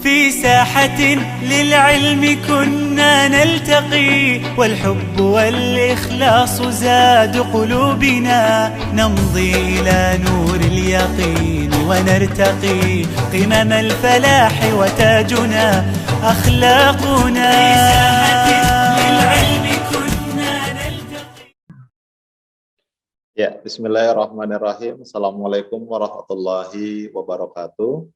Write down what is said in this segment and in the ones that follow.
في ساحة للعلم كنا نلتقي، والحب والإخلاص زاد قلوبنا، نمضي إلى نور اليقين ونرتقي قمم الفلاح وتاجنا أخلاقنا. في ساحة للعلم كنا نلتقي. Ya, bismillahirrahmanirrahim. Assalamualaikum warahmatullahi wabarakatuh.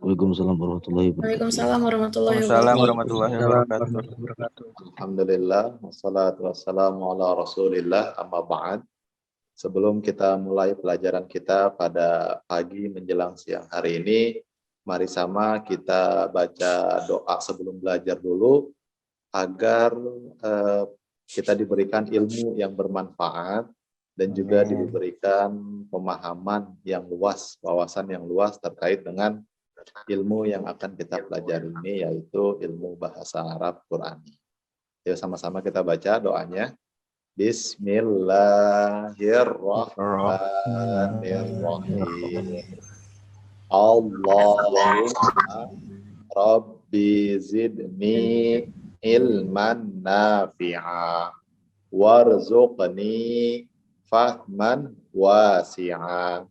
Waalaikumsalam warahmatullahi wabarakatuh. Waalaikumsalam warahmatullahi Waalaikumsalam wabarakatuh. warahmatullahi wabarakatuh. Alhamdulillah, wassalatu wassalamu ala rasulillah, amma ba'd. Sebelum kita mulai pelajaran kita pada pagi menjelang siang hari ini, mari sama kita baca doa sebelum belajar dulu, agar kita diberikan ilmu yang bermanfaat, dan juga diberikan pemahaman yang luas, wawasan yang luas terkait dengan ilmu yang akan kita pelajari ini, yaitu ilmu bahasa Arab Qurani. Yuk sama-sama kita baca doanya. Bismillahirrahmanirrahim. Allahumma Rabbi zidni ilman nafi'a warzuqni fahman wasi'a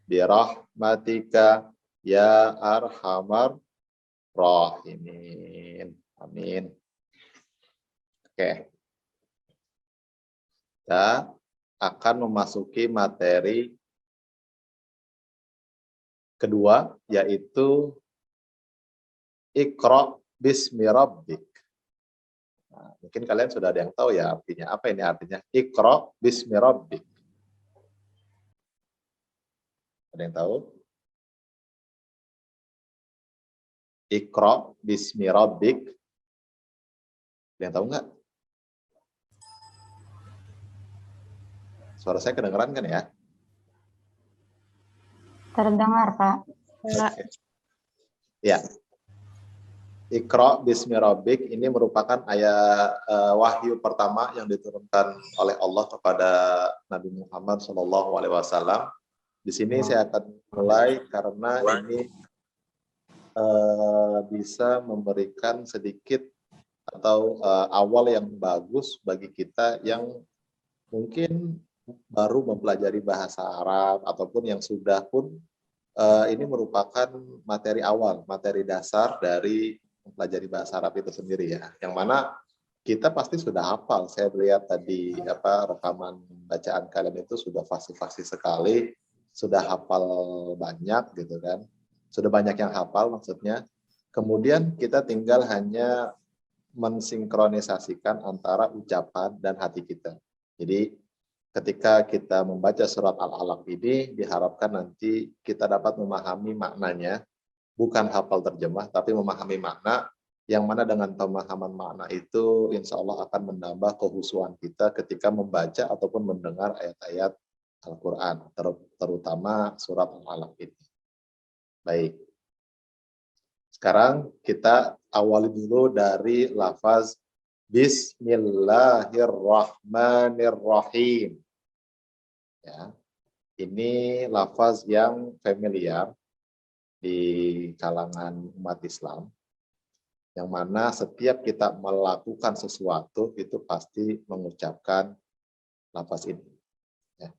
birahmatika ya arhamar rahimin. Amin. Oke. Kita akan memasuki materi kedua, yaitu Iqra bismi rabbik. Nah, mungkin kalian sudah ada yang tahu ya artinya. Apa ini artinya? Iqra bismi rabbik. Ada yang tahu? Iqra bismi rabbik. Ada yang tahu nggak? Suara saya kedengeran kan ya? Terdengar, Pak. Ya. Iqra bismi rabbik ini merupakan ayat wahyu pertama yang diturunkan oleh Allah kepada Nabi Muhammad SAW. Di sini saya akan mulai karena ini bisa memberikan sedikit atau awal yang bagus bagi kita yang mungkin baru mempelajari bahasa Arab ataupun yang sudah pun, ini merupakan materi awal, materi dasar dari mempelajari bahasa Arab itu sendiri ya. Yang mana kita pasti sudah hafal. Saya lihat tadi rekaman bacaan kalian itu sudah fasih-fasih sekali, sudah hafal banyak gitu kan. Sudah banyak yang hafal maksudnya. Kemudian kita tinggal hanya mensinkronisasikan antara ucapan dan hati kita. Jadi ketika kita membaca surat Al-Alaq ini, diharapkan nanti kita dapat memahami maknanya, bukan hafal terjemah, tapi memahami makna, yang mana dengan pemahaman makna itu, insya Allah akan menambah kehusuan kita ketika membaca ataupun mendengar ayat-ayat Al-Quran, terutama surat Al-Alaq ini. Baik. Sekarang kita awali dulu dari lafaz Bismillahirrahmanirrahim. Ya, ini lafaz yang familiar di kalangan umat Islam, yang mana setiap kita melakukan sesuatu itu pasti mengucapkan lafaz ini. Ya.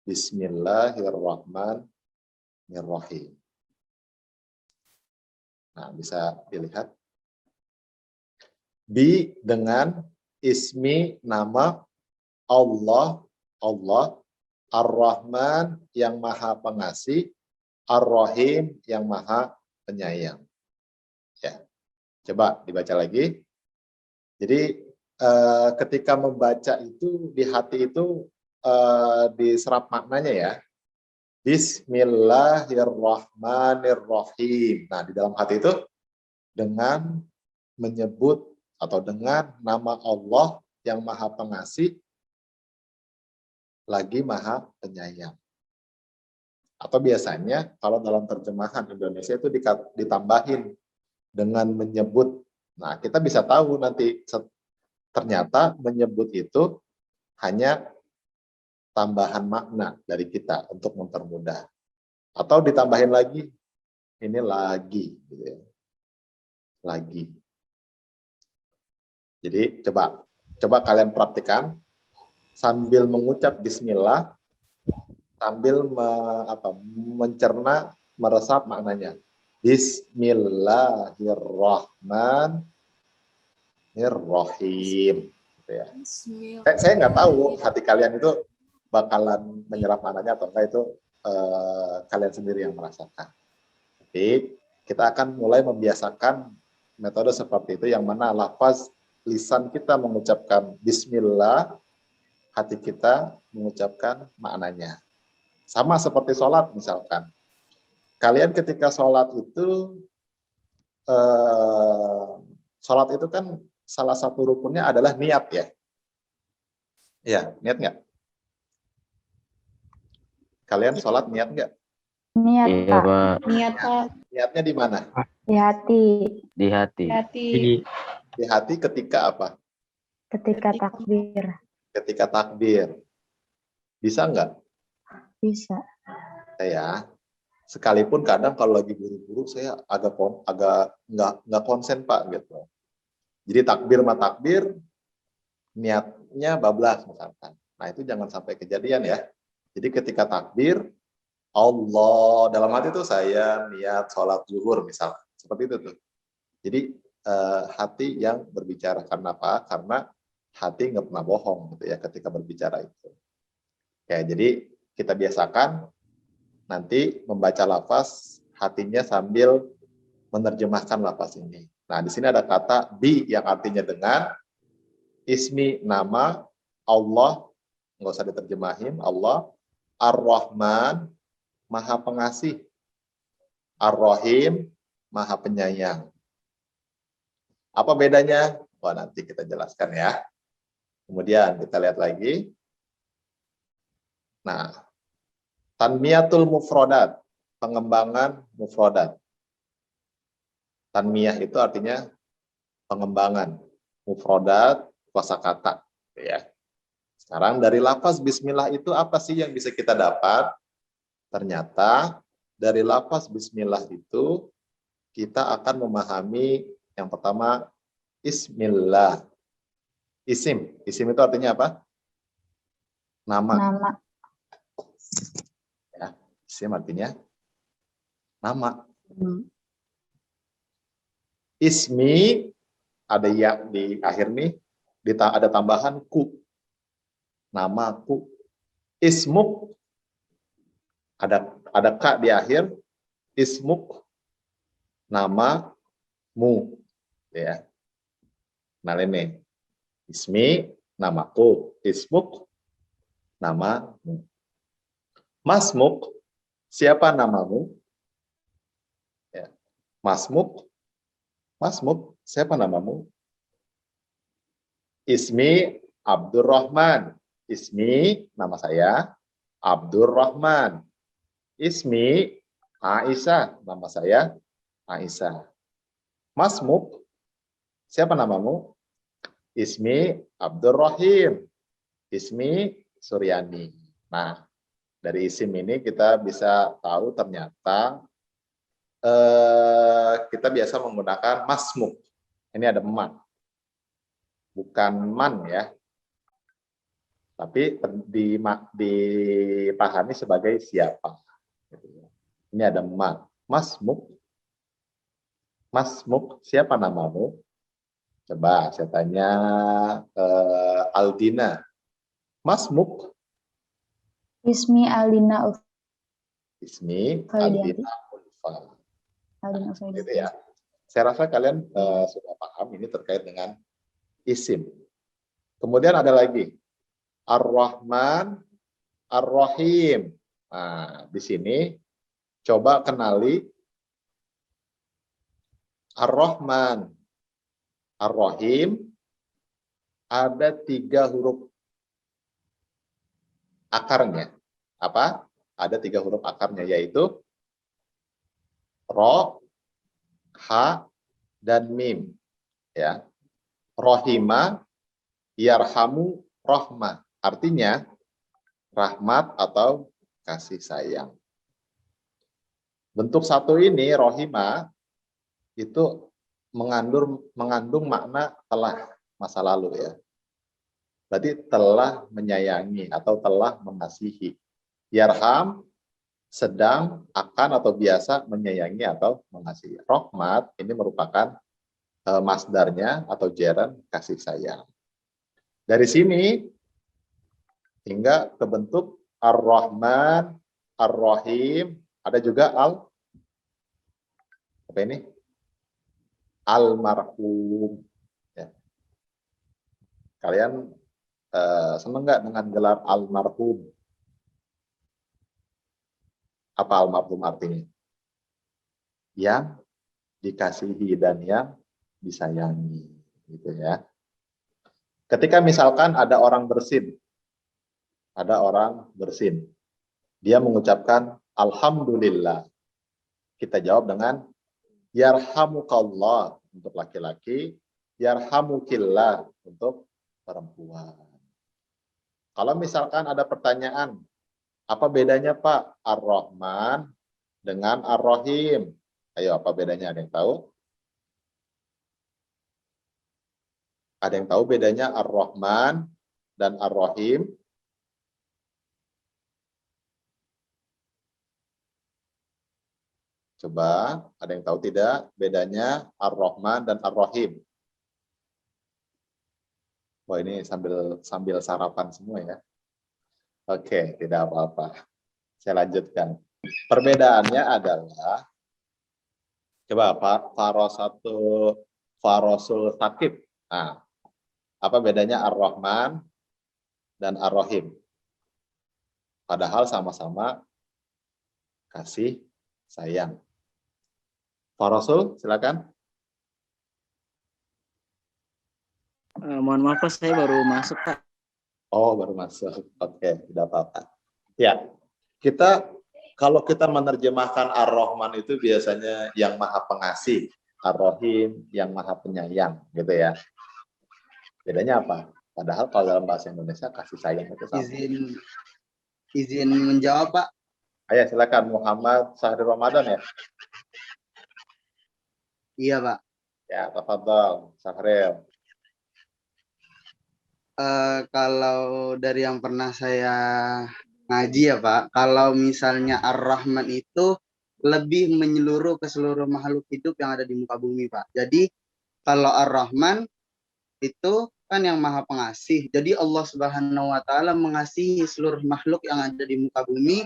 Bismillahirrahmanirrahim. Nah, bisa dilihat. Bi dengan ismi nama Allah, Ar-Rahman yang maha pengasih, Ar-Rahim yang maha penyayang. Ya, coba dibaca lagi. Jadi ketika membaca itu di hati itu diserap maknanya ya. Bismillahirrahmanirrahim. Nah, di dalam hati itu dengan menyebut atau dengan nama Allah yang maha pengasih lagi maha penyayang. Atau biasanya kalau dalam terjemahan Indonesia itu ditambahin dengan menyebut. Nah, kita bisa tahu nanti ternyata menyebut itu hanya tambahan makna dari kita untuk mempermudah. Atau ditambahin lagi ini lagi, gitu ya. Lagi. Jadi coba kalian praktikkan sambil mengucap Bismillah, sambil mencerna, meresap maknanya. Bismillahirrahmanirrahim. Gitu ya. Saya nggak tahu hati kalian itu bakalan menyerap maknanya atau enggak, itu kalian sendiri yang merasakan. Jadi kita akan mulai membiasakan metode seperti itu, yang mana lafaz lisan kita mengucapkan Bismillah, hati kita mengucapkan maknanya. Sama seperti sholat misalkan. Kalian ketika sholat itu kan salah satu rukunnya adalah niat ya. Iya, niat nggak? Kalian sholat niat nggak? Niat, Iya, Pak. Pak. Niat, Pak. Niatnya di mana? Di hati. Di hati. Hati. Di hati ketika apa? Ketika takbir. Ketika takbir. Bisa nggak? Bisa. Ya, sekalipun kadang kalau lagi buru-buru saya agak nggak konsen Pak gitu. Jadi takbir sama takbir niatnya bablas misalkan. Nah itu jangan sampai kejadian ya. Jadi ketika takbir Allah, dalam hati itu saya niat sholat zuhur misalkan, seperti itu tuh. Jadi hati yang berbicara, karena apa? Karena hati nggak pernah bohong gitu ya ketika berbicara itu. Ya, jadi kita biasakan nanti membaca lafaz hatinya sambil menerjemahkan lafaz ini. Nah, di sini ada kata bi yang artinya dengan, ismi nama, Allah nggak usah diterjemahin, Allah, Ar-Rahman Maha Pengasih, Ar-Rahim Maha Penyayang. Apa bedanya? Wah, nanti kita jelaskan ya. Kemudian kita lihat lagi. Nah, tanmiyatul mufrodat, pengembangan mufrodat. Tanmiyah itu artinya pengembangan, mufrodat kosakata, ya. Sekarang dari lafaz bismillah itu apa sih yang bisa kita dapat? Ternyata dari lafaz bismillah itu kita akan memahami yang pertama ismillah. Isim itu artinya apa? Nama. Nama. Ya, isim artinya nama. Ismi ada ya di akhir nih, ada tambahan ku. Namaku. Ismuk ada ka di akhir. Ismuk namamu, ya. Nah ini ismi namaku, ismuk namamu. Masmuk, siapa namamu? Ya. Masmuk, siapa namamu? Ismi Abdurrahman. Ismi, nama saya Abdurrahman. Ismi Aisyah, nama saya Aisyah. Masmuk, siapa namamu? Ismi Abdurrahim. Ismi Suryani. Nah, dari isim ini kita bisa tahu ternyata kita biasa menggunakan masmuk. Ini ada man, bukan man ya, tapi dipahami sebagai siapa. Ini ada man, masmuk. Masmuk, siapa namamu? Coba saya tanya Aldina. Masmuk. Ismi Aldina Ismi Aldina Ulfa. Aldina Gitu ya. Saya rasa kalian sudah paham ini terkait dengan isim. Kemudian ada lagi Ar-Rahman, Ar-Rahim. Nah, di sini coba kenali Ar-Rahman, Ar-Rahim, ada 3 huruf akarnya. Apa? Ada 3 huruf akarnya, yaitu Ro, Ha, dan Mim. Ya. Rohima, yarhamu, rohmah. Artinya rahmat atau kasih sayang. Bentuk satu ini, rohima, itu mengandung makna telah, masa lalu ya. Berarti telah menyayangi atau telah mengasihi. Yarham, sedang, akan, atau biasa menyayangi atau mengasihi. Rahmat ini merupakan masdarnya atau jeren kasih sayang. Dari sini hingga ke bentuk Ar-Rahman, Ar-Rahim, ada juga apa ini? Almarhum. Ya. Kalian senang nggak dengan gelar almarhum? Apa almarhum artinya? Yang dikasihi dan yang disayangi, gitu ya. Ketika misalkan ada orang bersin, dia mengucapkan alhamdulillah. Kita jawab dengan yarhamukallah untuk laki-laki, yarhamukillah untuk perempuan. Kalau misalkan ada pertanyaan, apa bedanya Pak Ar-Rahman dengan Ar-Rahim? Ayo, apa bedanya? Ada yang tahu? Ada yang tahu bedanya Ar-Rahman dan Ar-Rahim? Coba, ada yang tahu tidak bedanya Ar-Rahman dan Ar-Rahim? Wah, ini sambil sarapan semua ya. Oke, tidak apa-apa. Saya lanjutkan. Perbedaannya adalah, coba Pak, farosul sakib. Nah, apa bedanya Ar-Rahman dan Ar-Rahim? Padahal sama-sama kasih sayang. Farosul, silakan. Mohon maaf Pak, saya baru masuk Pak. Oh, baru masuk. Oke, tidak apa-apa. Ya, kalau kita menerjemahkan Ar-Rahman itu biasanya yang maha pengasih, Ar-Rahim yang maha penyayang, gitu ya. Bedanya apa? Padahal kalau dalam bahasa Indonesia kasih sayang itu sama. Izin menjawab Pak. Ayo silakan, Muhammad Sahri Ramadan ya. Iya Pak. Ya, tafadhol, Sahril. Kalau dari yang pernah saya ngaji ya Pak, kalau misalnya Ar-Rahman itu lebih menyeluruh ke seluruh makhluk hidup yang ada di muka bumi Pak. Jadi kalau Ar-Rahman itu kan yang maha pengasih. Jadi Allah Subhanahu wa taala mengasihi seluruh makhluk yang ada di muka bumi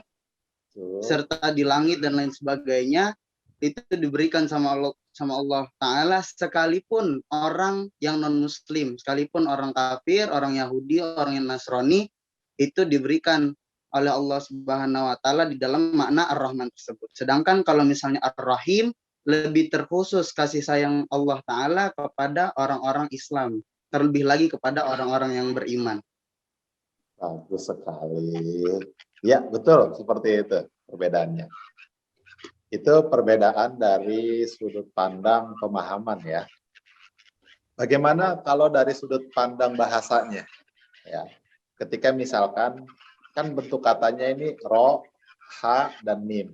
serta di langit dan lain sebagainya, itu diberikan sama Allah Ta'ala, sekalipun orang yang non-muslim, sekalipun orang kafir, orang Yahudi, orang yang Nasrani, itu diberikan oleh Allah Subhanahu wa Ta'ala di dalam makna Ar-Rahman tersebut. Sedangkan kalau misalnya Ar-Rahim, lebih terkhusus kasih sayang Allah Ta'ala kepada orang-orang Islam, terlebih lagi kepada orang-orang yang beriman. Bagus sekali. Ya, betul, seperti itu perbedaannya. Itu perbedaan dari sudut pandang pemahaman ya. Bagaimana kalau dari sudut pandang bahasanya? Ya, ketika misalkan kan bentuk katanya ini ro, ha, dan mim.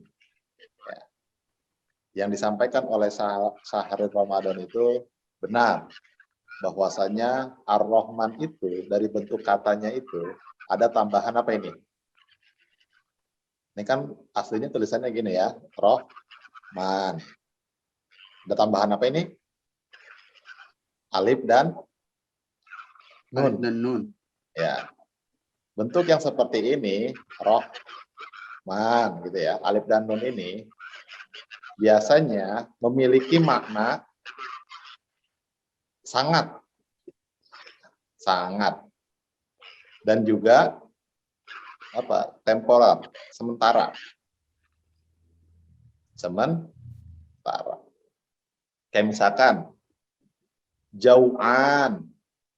Ya. Yang disampaikan oleh Sahri Ramadan itu benar, bahwasanya Ar-Rahman itu dari bentuk katanya itu ada tambahan apa ini? Ini kan aslinya tulisannya gini ya, Rahman. Ada tambahan apa ini? Alif dan nun. Ya. Bentuk yang seperti ini, Rahman gitu ya, alif dan nun ini biasanya memiliki makna sangat dan juga apa? Temporal, sementara. Kayak misalkan jauhan.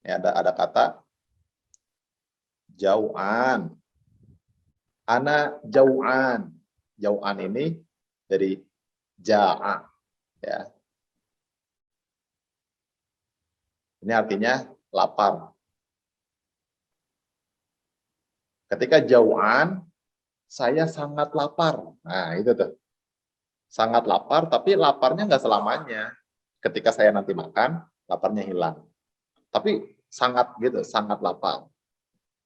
Ya, ada kata jauhan. Ana jauhan. Jauhan ini dari ja'a ya. Ini artinya lapar. Ketika jauhan, saya sangat lapar. Nah, itu tuh. sangat lapar, tapi laparnya nggak selamanya. Ketika saya nanti makan, laparnya hilang. Tapi sangat gitu, sangat lapar.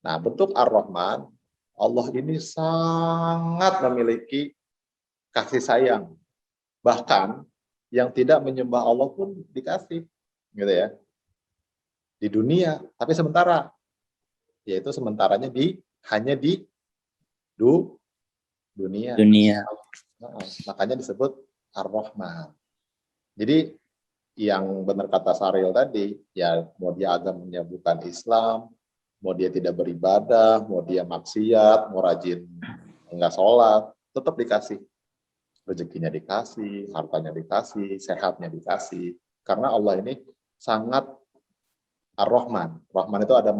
Nah, bentuk Ar-Rahman, Allah ini sangat memiliki kasih sayang. Bahkan yang tidak menyembah Allah pun dikasih, gitu ya. Di dunia, tapi sementara. Yaitu sementaranya hanya di dunia. Nah, makanya disebut Ar-Rahman. Jadi yang benar kata Saril tadi, ya mau dia agamanya bukan Islam, mau dia tidak beribadah, mau dia maksiat, mau rajin enggak sholat, tetap dikasih. Rezekinya dikasih, hartanya dikasih, sehatnya dikasih. Karena Allah ini sangat Ar-Rahman. Rahman itu ada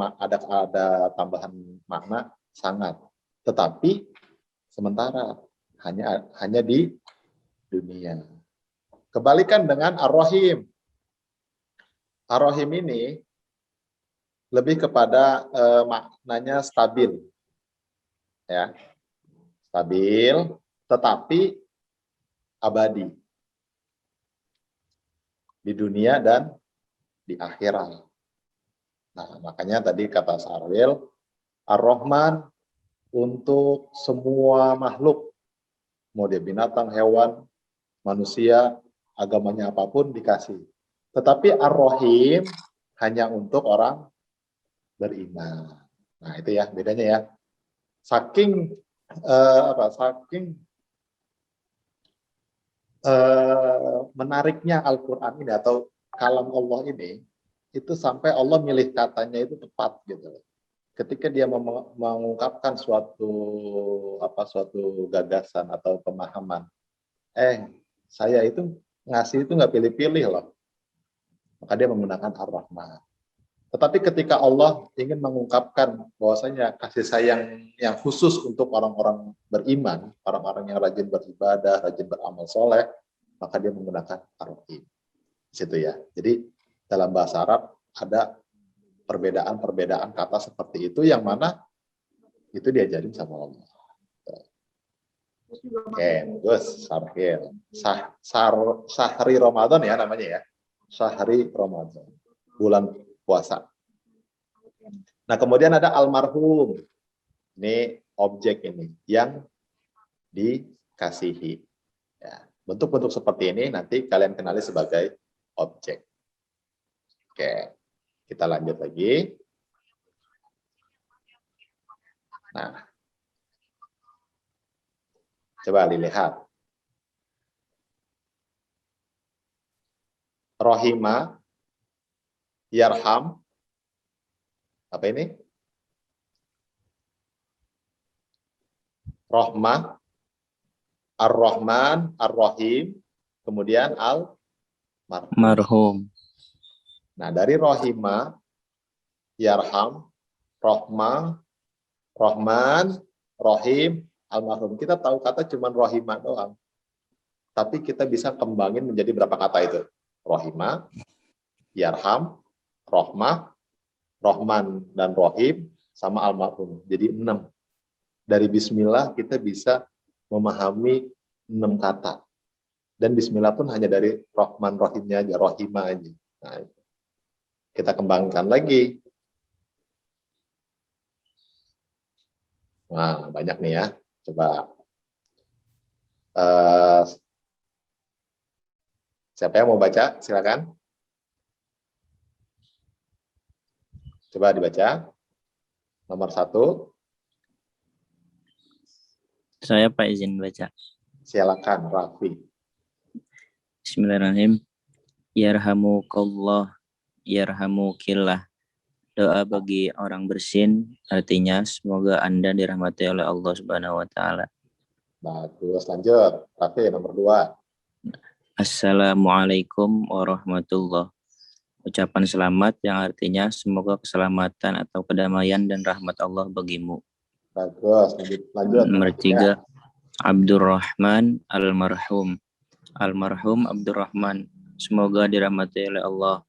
tambahan makna sangat. Tetapi sementara hanya di dunia. Kebalikan dengan Ar-Rahim. Ar-Rahim ini lebih kepada maknanya stabil. Ya. Stabil tetapi abadi. Di dunia dan di akhirat. Nah, makanya tadi kata Sarwil, Ar-Rahman untuk semua makhluk, mau dia binatang, hewan, manusia, agamanya apapun dikasih. Tetapi Ar-Rahim hanya untuk orang beriman. Nah, itu ya bedanya ya. Saking menariknya Al-Qur'an ini atau kalam Allah ini, itu sampai Allah milih katanya itu tepat gitu. Ketika dia mengungkapkan suatu gagasan atau pemahaman, saya itu ngasih itu nggak pilih-pilih loh. Maka dia menggunakan Ar-Rahman. Tetapi ketika Allah ingin mengungkapkan bahwasanya kasih sayang yang khusus untuk orang-orang beriman, orang-orang yang rajin beribadah, rajin beramal soleh, maka dia menggunakan Ar-Rahim. Situ ya. Jadi dalam bahasa Arab ada perbedaan-perbedaan kata seperti itu yang mana itu diajarin sama Allah. Oke, terus Sahri Ramadan ya namanya ya. Sahri Ramadan. Bulan puasa. Nah, kemudian ada almarhum. Ini objek ini yang dikasihi. Ya, bentuk-bentuk seperti ini nanti kalian kenali sebagai objek. Oke, kita lanjut lagi. Nah, coba dilihat. Rohima, Yarham, apa ini? Rohmah, Ar-Rahman, Ar-Rahim, kemudian Marhum. Nah, dari Rohima, Yarham, Rohmah, Rahman, Rohim, Almarhum. Kita tahu kata cuma Rohima doang. Tapi kita bisa kembangin menjadi berapa kata itu? Rohima, Yarham, Rohmah, Rohman, dan Rohim, sama Almarhum. Jadi 6. Dari Bismillah kita bisa memahami 6 kata. Dan Bismillah pun hanya dari Rohman, Rohimnya aja, Rohima aja. Nah, kita kembangkan lagi. Nah, banyak nih ya. Coba. Siapa yang mau baca? Silakan. Coba dibaca. Nomor 1. Saya Pak izin baca. Silakan, Raffi. Bismillahirrahmanirrahim. Yarhamukallah, yarhamukillah. Doa bagi orang bersin, artinya semoga Anda dirahmati oleh Allah Subhanahu wa taala. Bagus, lanjut. Raffi nomor 2. Assalamualaikum warahmatullahi. Ucapan selamat yang artinya semoga keselamatan atau kedamaian dan rahmat Allah bagimu. Bagus, lanjut. Nomor 3, Abdurrahman almarhum. Almarhum Abdurrahman, semoga dirahmati oleh Allah.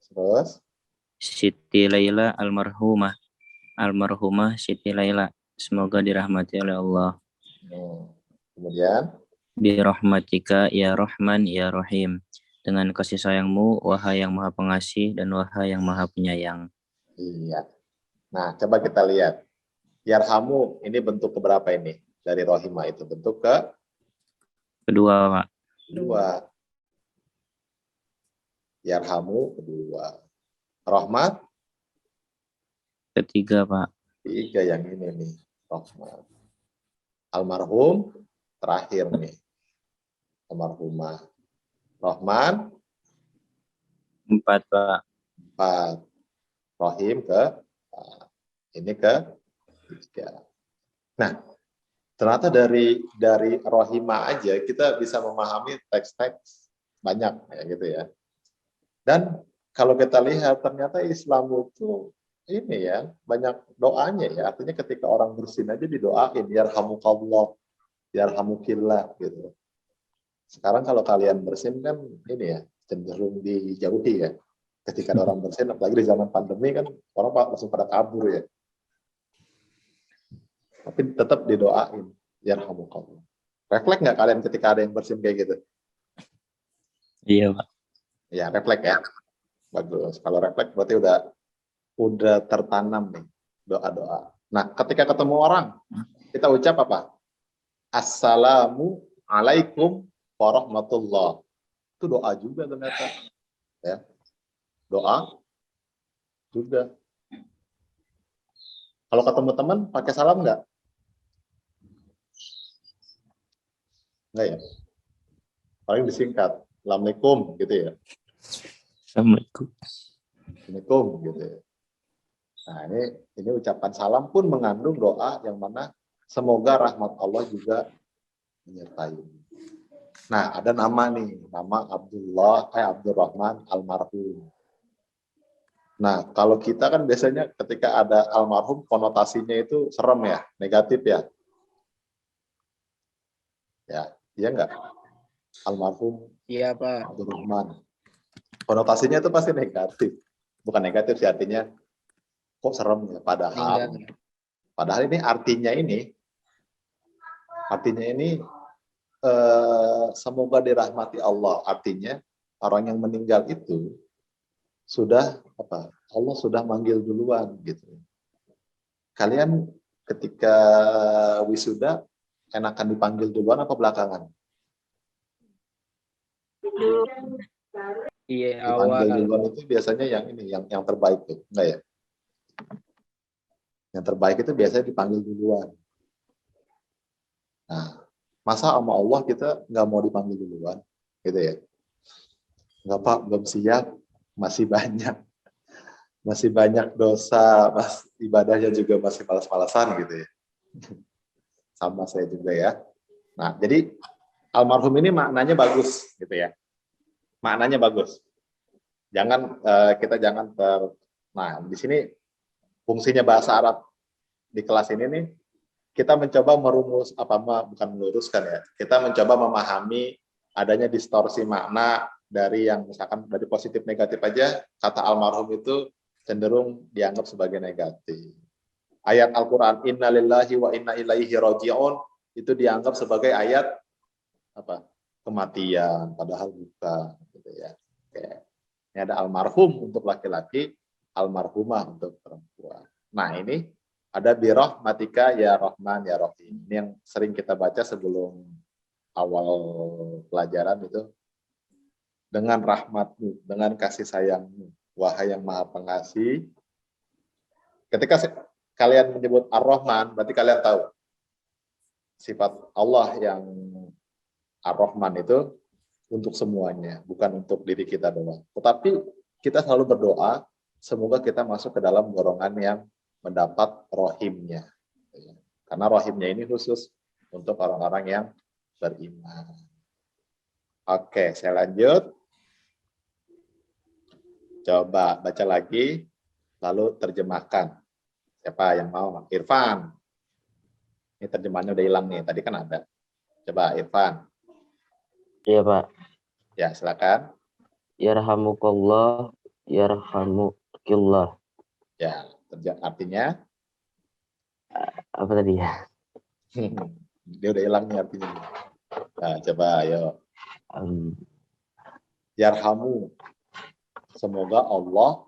Terus? Siti Laila almarhumah. Almarhumah Siti Laila, semoga dirahmati oleh Allah. Kemudian? Birahmatika ya Rahman ya Rahim. Dengan kasih sayangmu, wahai yang maha pengasih dan wahai yang maha penyayang. Iya. Nah, coba kita lihat. Yarhamu, ini bentuk keberapa ini? Dari rohimah itu. Bentuk Kedua, Pak. kedua. Yarhamu, kedua. Rahmat, Ketiga, Pak. tiga yang ini nih. Rahmat. Almarhum, terakhir nih. Almarhumah. Rahman, 4, Pak. 4. Rohim ini ke 3. Nah, ternyata dari rohimah aja kita bisa memahami teks-teks banyak kayak gitu ya. Dan kalau kita lihat ternyata Islam itu ini ya, banyak doanya ya. Artinya ketika orang bersin aja didoain, yarhamukallah, yarhamukillah gitu. Sekarang kalau kalian bersin kan ini ya, cenderung dijauhi ya. Ketika ada orang bersin, apalagi di zaman pandemi kan orang langsung pada kabur ya. Tapi tetap didoain, yarhamukallah. Refleks nggak kalian ketika ada yang bersin kayak gitu? Iya, Pak. Ya, refleks ya. Bagus. Kalau refleks berarti udah tertanam nih doa-doa. Nah, ketika ketemu orang, kita ucap apa? Assalamualaikum warahmatullah. Itu doa juga ternyata. Ya. Doa juga. Kalau ketemu teman, pakai salam nggak? Nggak ya? Paling disingkat. Assalamualaikum gitu ya. Assalamualaikum. Assalamualaikum gitu ya. Nah, ini ucapan salam pun mengandung doa yang mana semoga rahmat Allah juga menyertai. Nah, ada nama nih, nama Abdurrahman almarhum. Nah, kalau kita kan biasanya ketika ada almarhum konotasinya itu serem ya, negatif ya. Ya, iya enggak? Almarhum Iya, Pak. Abdurrahman. Konotasinya itu pasti negatif. Bukan negatif sih, artinya kok serem ya, padahal ini artinya semoga dirahmati Allah. Artinya orang yang meninggal itu sudah Allah sudah manggil duluan gitu. Kalian ketika wisuda enakan dipanggil duluan apa belakangan? Iya, Dipanggil awal. duluan itu biasanya yang terbaik tuh, enggak ya? Yang terbaik itu biasanya dipanggil duluan. Nah, masa sama Allah kita nggak mau dipanggil duluan, gitu ya? Nggak, Pak, belum siap, masih banyak dosa, ibadahnya juga masih malas-malasan gitu ya. Sama saya juga ya. Nah, jadi almarhum ini maknanya bagus gitu ya. Maknanya bagus. Nah, di sini fungsinya bahasa Arab di kelas ini nih, kita mencoba bukan meluruskan ya. Kita mencoba memahami adanya distorsi makna dari yang misalkan dari positif negatif aja, kata almarhum itu cenderung dianggap sebagai negatif. Ayat Al-Quran, Inna lillahi wa inna ilaihi raji'un, itu dianggap sebagai ayat kematian, padahal bukan. Gitu ya. Oke. Ini ada almarhum untuk laki-laki, almarhumah untuk perempuan. Nah, ini ada birahmatika ya Rahman ya Rahim. Ini yang sering kita baca sebelum awal pelajaran itu. Dengan rahmatmu, dengan kasih sayangmu, wahai yang maha pengasih. Ketika kalian menyebut Ar-Rahman, berarti kalian tahu sifat Allah yang Ar-Rahman itu untuk semuanya, bukan untuk diri kita doang. Tetapi kita selalu berdoa, semoga kita masuk ke dalam golongan yang mendapat rohimnya. Karena rohimnya ini khusus untuk orang-orang yang beriman. Oke, saya lanjut. Coba baca lagi, lalu terjemahkan. Siapa yang mau? Irfan. Ini terjemahannya udah hilang nih, tadi kan ada. Coba Irfan. Iya, Pak. Ya, silakan. Yarhamukallah, yarhamukillah. Ya, artinya? Apa tadi ya? Dia udah hilang nih artinya. Nah, coba ayo. Yarhamu. Semoga Allah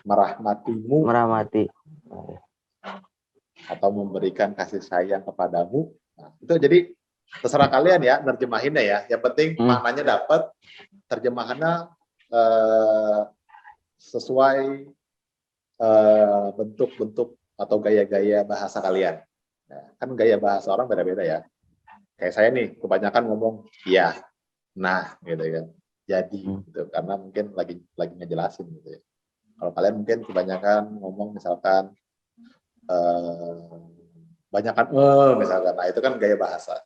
merahmatimu merahmati. atau memberikan kasih sayang kepadamu. Nah, itu jadi terserah kalian ya nerjemahinnya ya. Yang penting maknanya dapat, terjemahannya sesuai bentuk-bentuk atau gaya-gaya bahasa kalian. Nah, kan gaya bahasa orang beda-beda ya. Kayak saya nih, kebanyakan ngomong iya, nah gitu ya. Jadi gitu, karena mungkin lagi ngejelasin gitu ya. Kalau kalian mungkin kebanyakan ngomong misalkan banyakan misalkan, nah itu kan gaya bahasa.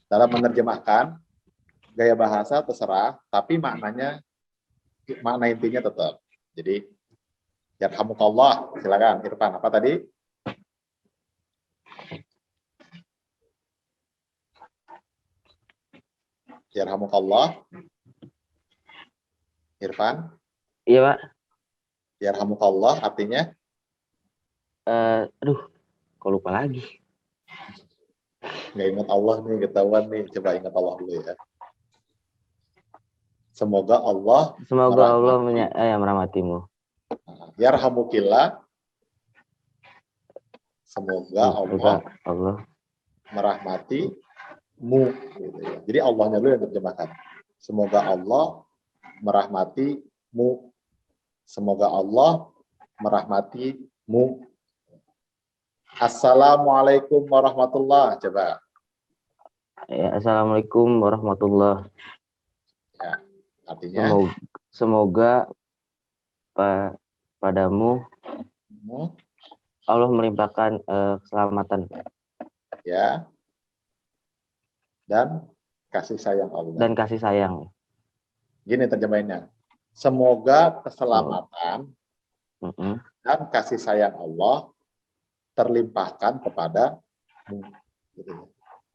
Dalam menerjemahkan gaya bahasa terserah, tapi makna intinya tetap. Jadi yarhamukallah, silakan Irfan, apa tadi? Yarhamukallah, Irfan. Iya, Pak. Yarhamukallah artinya? Aduh, kok lupa lagi. Nggak ingat Allah nih, ketahuan nih. Coba ingat Allah dulu ya. Semoga Allah merahmatimu. Yarhamukillah. Semoga Allah merahmatimu. Gitu ya. Jadi Allahnya dulu yang terjemahkan. Semoga Allah merahmatimu. Semoga Allah merahmatimu. Assalamualaikum warahmatullahi. Coba. Ya, assalamualaikum warahmatullahi. Ya, artinya semoga padamu Allah melimpahkan keselamatan. Ya. Dan kasih sayang Allah. Dan kasih sayang. Gini terjemahinnya. Semoga keselamatan dan kasih sayang Allah terlimpahkan kepadamu. Gitu.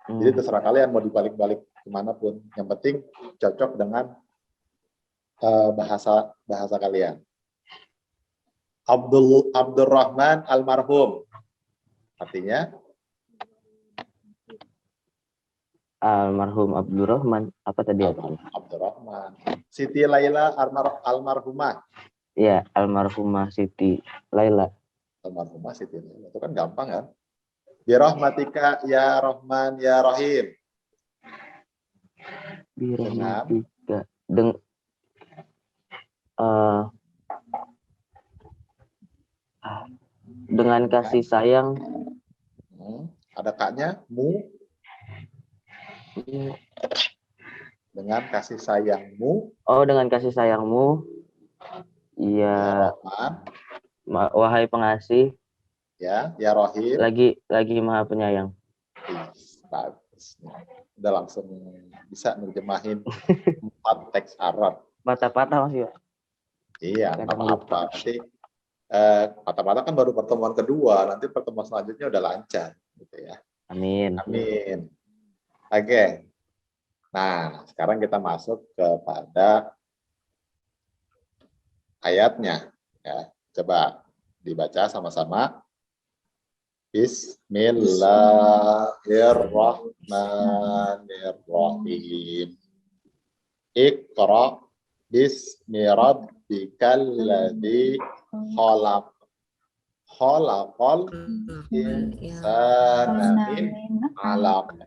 Jadi terserah kalian mau dibalik-balik kemanapun. Yang penting cocok dengan bahasa kalian. Abdurrahman almarhum. Artinya? Almarhum Abdurrahman. Apa tadi? Abdurrahman. Siti Laila almarhumah. Iya, almarhumah Siti Laila. Almarhumah Siti Laila. Itu kan gampang kan? Birahmatika ya Rahman ya Rahim. Birahmatika. Dengan kasih sayang. Ada kaknya mu. Dengan kasih sayangmu. Oh, dengan kasih sayangmu. Iya. Wahai pengasih. Ya Rahim. Lagi Maha Penyayang. Bagus. Udah langsung bisa nerjemahin 4 teks Arab. Patah-patah Mas ya. Iya, apa-apa. Nanti patah-patah kan baru pertemuan kedua, nanti pertemuan selanjutnya udah lancar gitu ya. Amin. Amin. Oke. Nah, sekarang kita masuk kepada ayatnya ya. Coba dibaca sama-sama. Bismillahirrahmanirrahim. Iqra bismi rabbikal ladzi khalaq. Khalaqal insana min 'alaq.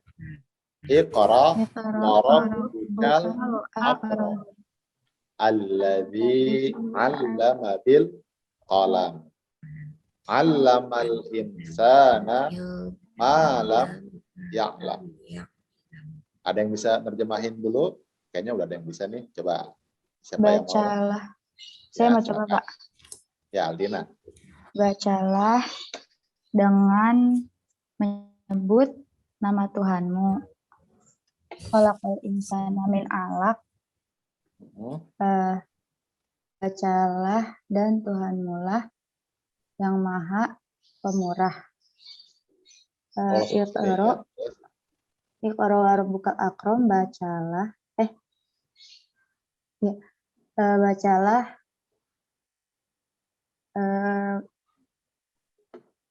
Iqra wa rabbukal akram. Alladzi 'allama bil qalam. 'Allamal insana ma lam ya'lam. Ada yang bisa nerjemahin dulu? Kayaknya udah ada yang bisa nih. Coba. Siapa Bacalah. Saya mau coba, Pak. Ya, Aldina. Bacalah dengan menyebut nama Tuhanmu. Khalaqal insana min 'alaq. Bacalah dan Tuhanmulah yang Maha Pemurah. Iqra wa rabbukal akram. Bacalah. Bacalah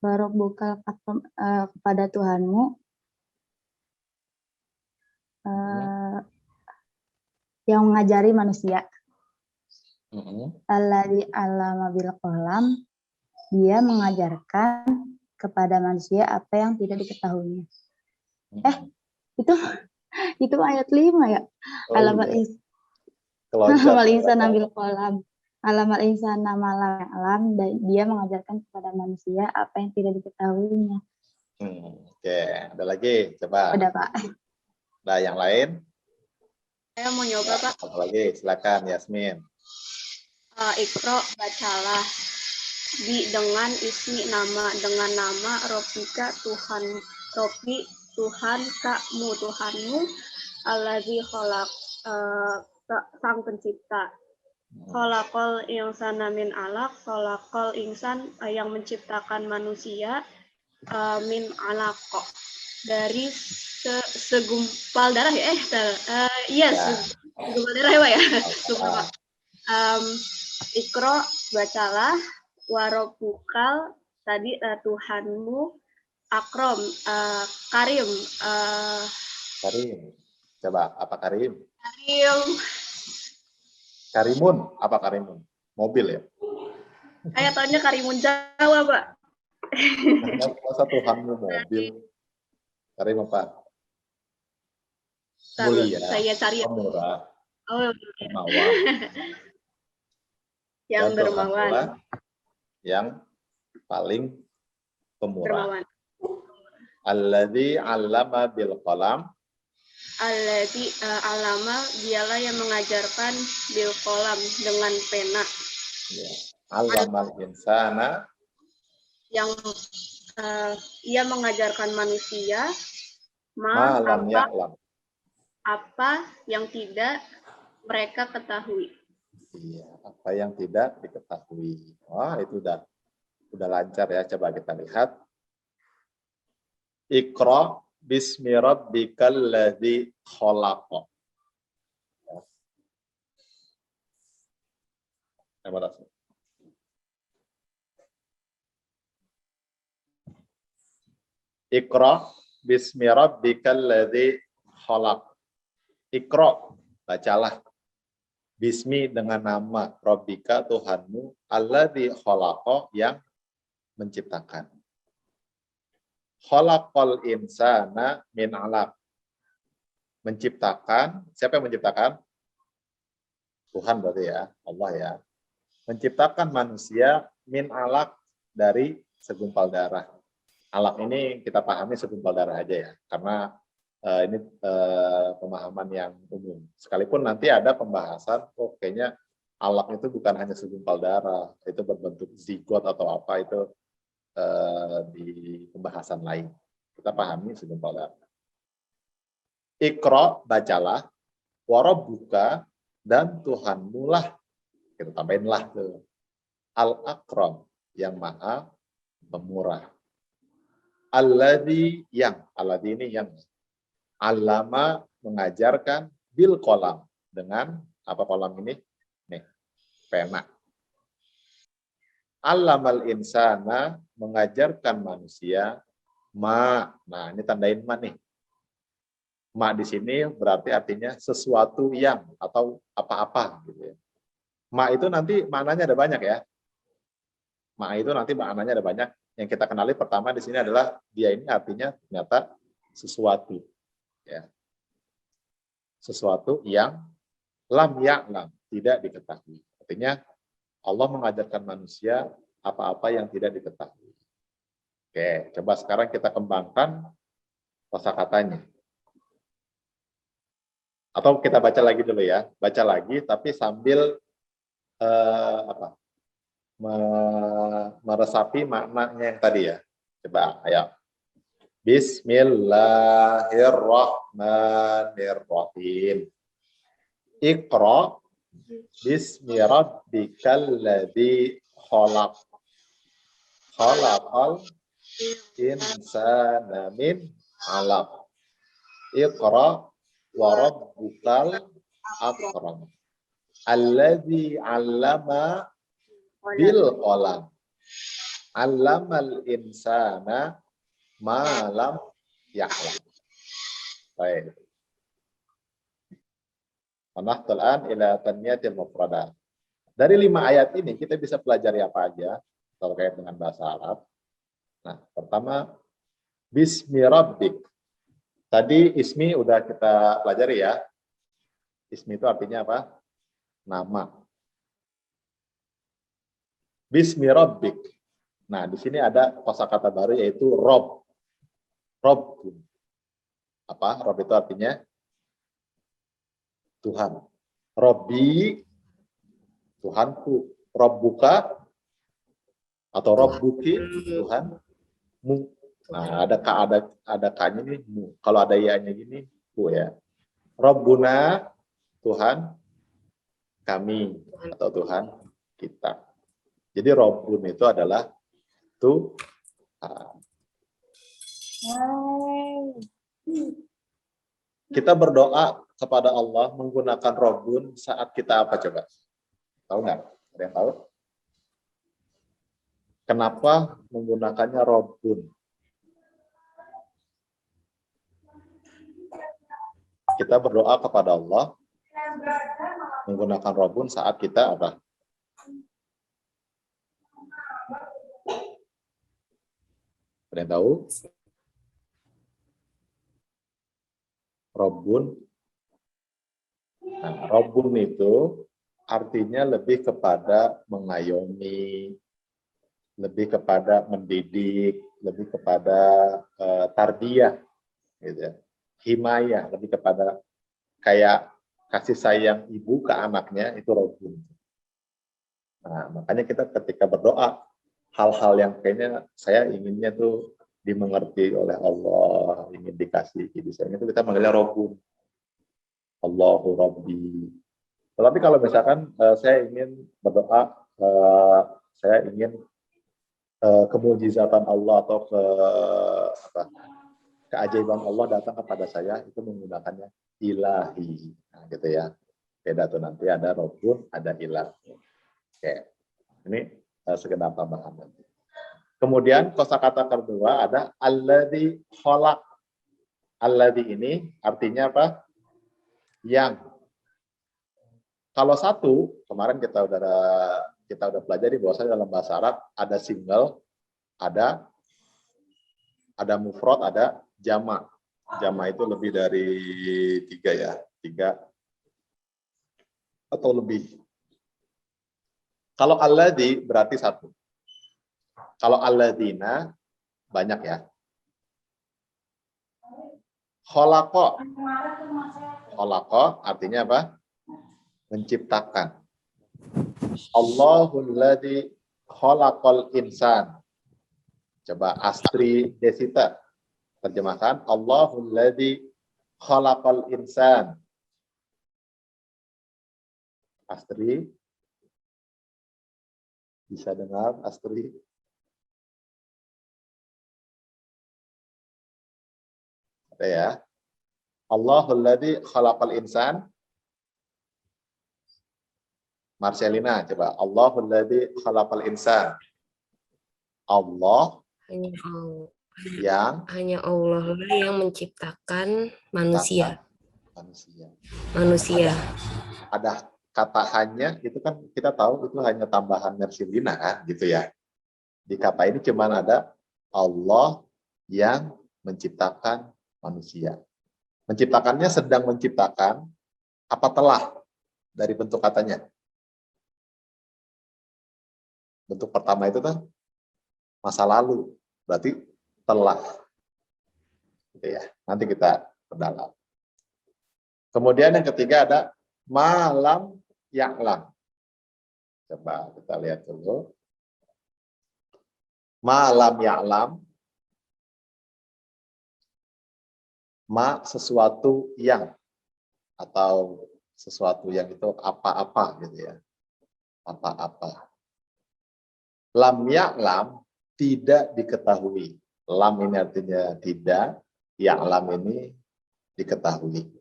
Warabbukal akram, kepada Tuhanmu, yang mengajari manusia. Alladzi 'allama bil qalam, dia mengajarkan kepada manusia apa yang tidak diketahuinya. Itu ayat 5 ya. Alamal insana bil qalam. Alamal insana ma alam, dan dia mengajarkan kepada manusia apa yang tidak diketahuinya. Oke, ada lagi, coba. Ada, Pak. Nah, yang lain? Saya mau nyoba, Pak. Apa lagi? Silakan, Yasmin. Iqra, bacalah. Dengan ismi nama, dengan nama Robbika, Tuhan kamu, Tuhanmu, alladzi khalaq, sang pencipta. Khalaqal insana min alaq, khalaqal insan, yang menciptakan manusia min alaq, dari segumpal darah ya? Segumpal darah ya, Pak ya? Lupa, Pak. Iqra, bacalah. Warabbukal, tadi Tuhanmu, akram, karim. Karim. Coba, apa karim? Karim. Karimun, apa karimun? Mobil ya? Saya tanya karimun Jawa, Pak. Masa Tuhanmu mobil? Karim apa? Mulia. Saya cari. Pemurah. Oh, dermawan. Yang dermawan. Yang paling pemurah. Dermawan. Alladzi 'allama bil qalam. Alladzi 'allama, dialah yang mengajarkan bil qalam, dengan pena. Ya. 'Allamal insana, yang ia mengajarkan manusia apa yang tidak mereka ketahui. Iya, apa yang tidak diketahui. Wah, itu udah lancar ya. Coba kita lihat. Iqra bismi rabbikal ladzi khalaq. Iqra bismi rabbikal ladzi khalaq. Iqra, bacalah. Bismi, dengan nama Rabbika, Tuhanmu, alladzi khalaqa, yang menciptakan. Khalaqal insana min 'alaq. Menciptakan, siapa yang menciptakan? Tuhan berarti ya, Allah ya. Menciptakan manusia min 'alaq, dari segumpal darah. Alaq ini kita pahami segumpal darah aja ya, karena ini pemahaman yang umum. Sekalipun nanti ada pembahasan, kayaknya alaq itu bukan hanya segumpal darah, itu berbentuk zigot atau apa, itu di pembahasan lain. Kita pahami segumpal darah. Iqra, bacalah. Warabbuka, dan Tuhanmu lah. Kita tambahin lah tuh. Al-akram, yang maha pemurah. Alladzi, yang. Alladzi ini yang. Allama, mengajarkan, bil qalam, dengan apa kolam ini? Nih, pena. Allamal insana, mengajarkan manusia, ma. Nah, ini tandain ma nih. Ma di sini berarti artinya sesuatu yang, atau apa-apa gitu ya. Ma itu nanti maknanya ada banyak ya. Ma itu nanti maknanya ada banyak. Yang kita kenali pertama di sini adalah dia ini artinya ternyata sesuatu. Ya. Sesuatu yang lam ya'lam, tidak diketahui. Artinya Allah mengajarkan manusia apa-apa yang tidak diketahui. Oke, coba sekarang kita kembangkan kosakatanya. Atau kita baca lagi dulu ya, baca lagi tapi sambil meresapi maknanya yang tadi ya. Coba, ayo. Bismillahirrahmanirrahim. Iqra bismi rabbikal ladzi khalaq. Khalaqal insana min 'alaq. Iqra wa rabbukal akram. Alladzi 'allama bil qalam. Allamal insana ma lam ya'lam. Baik. Manahtul an ila tanmiyatil mufradat. Dari 5 ayat ini kita bisa pelajari apa aja terkait dengan bahasa Arab. Nah, pertama bismi rabbik. Tadi ismi udah kita pelajari ya. Ismi itu artinya apa? Nama. Bismi rabbik. Nah, di sini ada kosakata baru yaitu rob. Rob. Apa? Rob itu artinya Tuhan. Robbi, Tuhanku. Robbuka atau Robbuki, Tuhanmu. Nah, ada ka-nya nih, mu. Kalau ada ya-nya gini, ku ya. Robbuna, Tuhan kami atau Tuhan kita. Jadi Robbun itu adalah Tuhan. Kita berdoa kepada Allah menggunakan Robbun saat kita apa coba? Tahu nggak? Ada yang tahu? Kenapa menggunakannya Robbun? Kita berdoa kepada Allah menggunakan Robbun saat kita apa? Ada yang tahu? Robbun. Nah, Robbun itu artinya lebih kepada mengayomi, lebih kepada mendidik, lebih kepada tarbiyah, gitu ya. Himayah, lebih kepada kayak kasih sayang ibu ke anaknya, itu Robbun. Nah, makanya kita ketika berdoa, hal-hal yang kayaknya saya inginnya tuh dimengerti oleh Allah, ingin dikasih sayang itu kita manggilnya Robbun. Allahu Rabbi. Tetapi kalau misalkan saya ingin berdoa, saya ingin kemujizatan Allah atau keajaiban Allah datang kepada saya, itu menggunakannya ilahi. Nah, gitu ya. Beda tuh, nanti ada Robbun, ada ilahi. Oke. Ini sekedar tambahan nanti. Kemudian kosakata kedua ada alladzi khalaq. Alladzi ini artinya apa? Yang. Kalau satu, kemarin kita udah pelajari bahwasanya dalam bahasa Arab ada single, ada mufrad, ada jama'. Jama' itu lebih dari 3 ya, 3 atau lebih. Kalau alladzi berarti 1. Kalau alladzina banyak ya. Khalaqa. Khalaqa artinya apa? Menciptakan. Allahul ladzi khalaqal insan. Coba Astri Desita terjemahkan. Allahul ladzi khalaqal insan. Astri bisa dengar Astri? Ada ya. Allahul ladzi khalaqal insan. Marcelina coba. Allahul ladzi khalaqal insan. Allah hanya Allah yang menciptakan manusia. Manusia. Ada kata hanya, itu kan kita tahu itu hanya tambahan Marcelina kan, gitu ya. Di kata ini cuma ada Allah yang menciptakan manusia. Menciptakannya sedang menciptakan, apa telah dari bentuk katanya? Bentuk pertama itu kan masa lalu, berarti telah. Gitu ya. Nanti kita perdalam. Kemudian yang ketiga ada malam ya'lam. Coba kita lihat dulu. Malam ya'lam. Ma sesuatu yang, atau sesuatu yang itu apa-apa gitu ya. Apa-apa. Lam ya'lam tidak diketahui. Lam ini artinya tidak, ya'lam ini diketahui.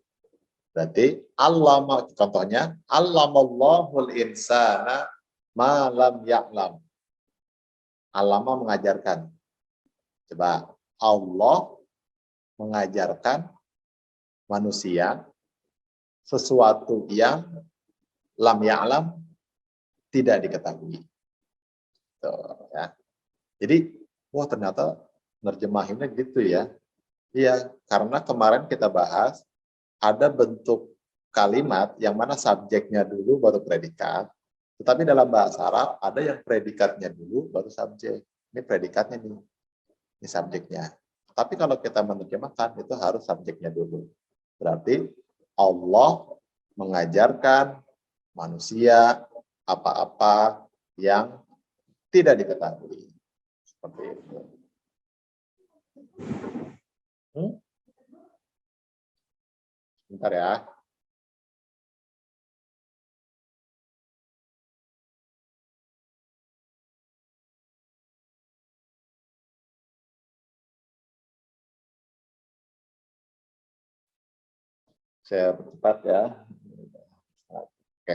Berarti allama, contohnya allamallahul insana ma lam ya'lam. Alama mengajarkan. Coba, Allah mengajarkan manusia sesuatu yang lam ya'lam, tidak diketahui. Tuh, ya. Jadi, wah ternyata nerjemahinnya gitu ya. Iya, karena kemarin kita bahas ada bentuk kalimat yang mana subjeknya dulu baru predikat, tetapi dalam bahasa Arab ada yang predikatnya dulu baru subjek. Ini predikatnya nih, ini subjeknya. Tapi kalau kita menerjemahkan itu harus subjeknya dulu. Berarti Allah mengajarkan manusia apa-apa yang tidak diketahui. Seperti itu. Bentar ya. Saya percepat ya. Oke.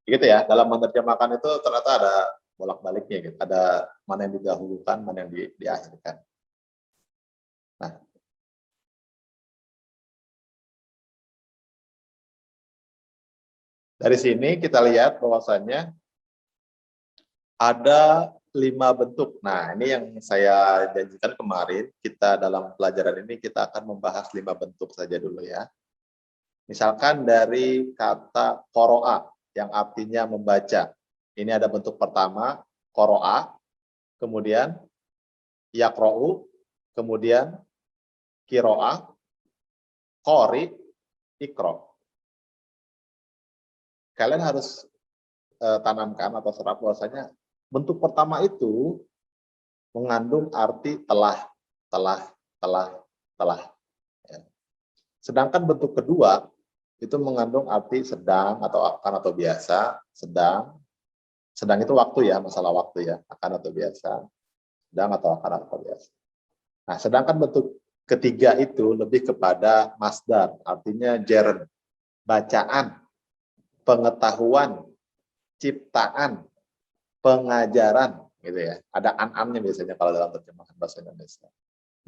Gitu ya, dalam menerjemahkan itu ternyata ada bolak-baliknya gitu. Ada mana yang didahulukan, mana yang diakhirkan. Nah, dari sini kita lihat bahwasannya ada 5 bentuk. Nah, ini yang saya janjikan kemarin, kita dalam pelajaran ini kita akan membahas 5 bentuk saja dulu ya. Misalkan dari kata qoro'a, yang artinya membaca. Ini ada bentuk pertama, qoro'a, kemudian yaqra'u, kemudian qira'ah, qori, iqra'. Kalian harus tanamkan atau serap bahwasanya bentuk pertama itu mengandung arti telah. Ya. Sedangkan bentuk kedua itu mengandung arti sedang atau akan atau biasa. Sedang itu waktu ya, masalah waktu ya, akan atau biasa. Sedang atau akan atau biasa. Nah, sedangkan bentuk ketiga itu lebih kepada masdar, artinya jeren, bacaan, pengetahuan, ciptaan, pengajaran, gitu ya. Ada an-annya biasanya kalau dalam terjemahan bahasa Indonesia.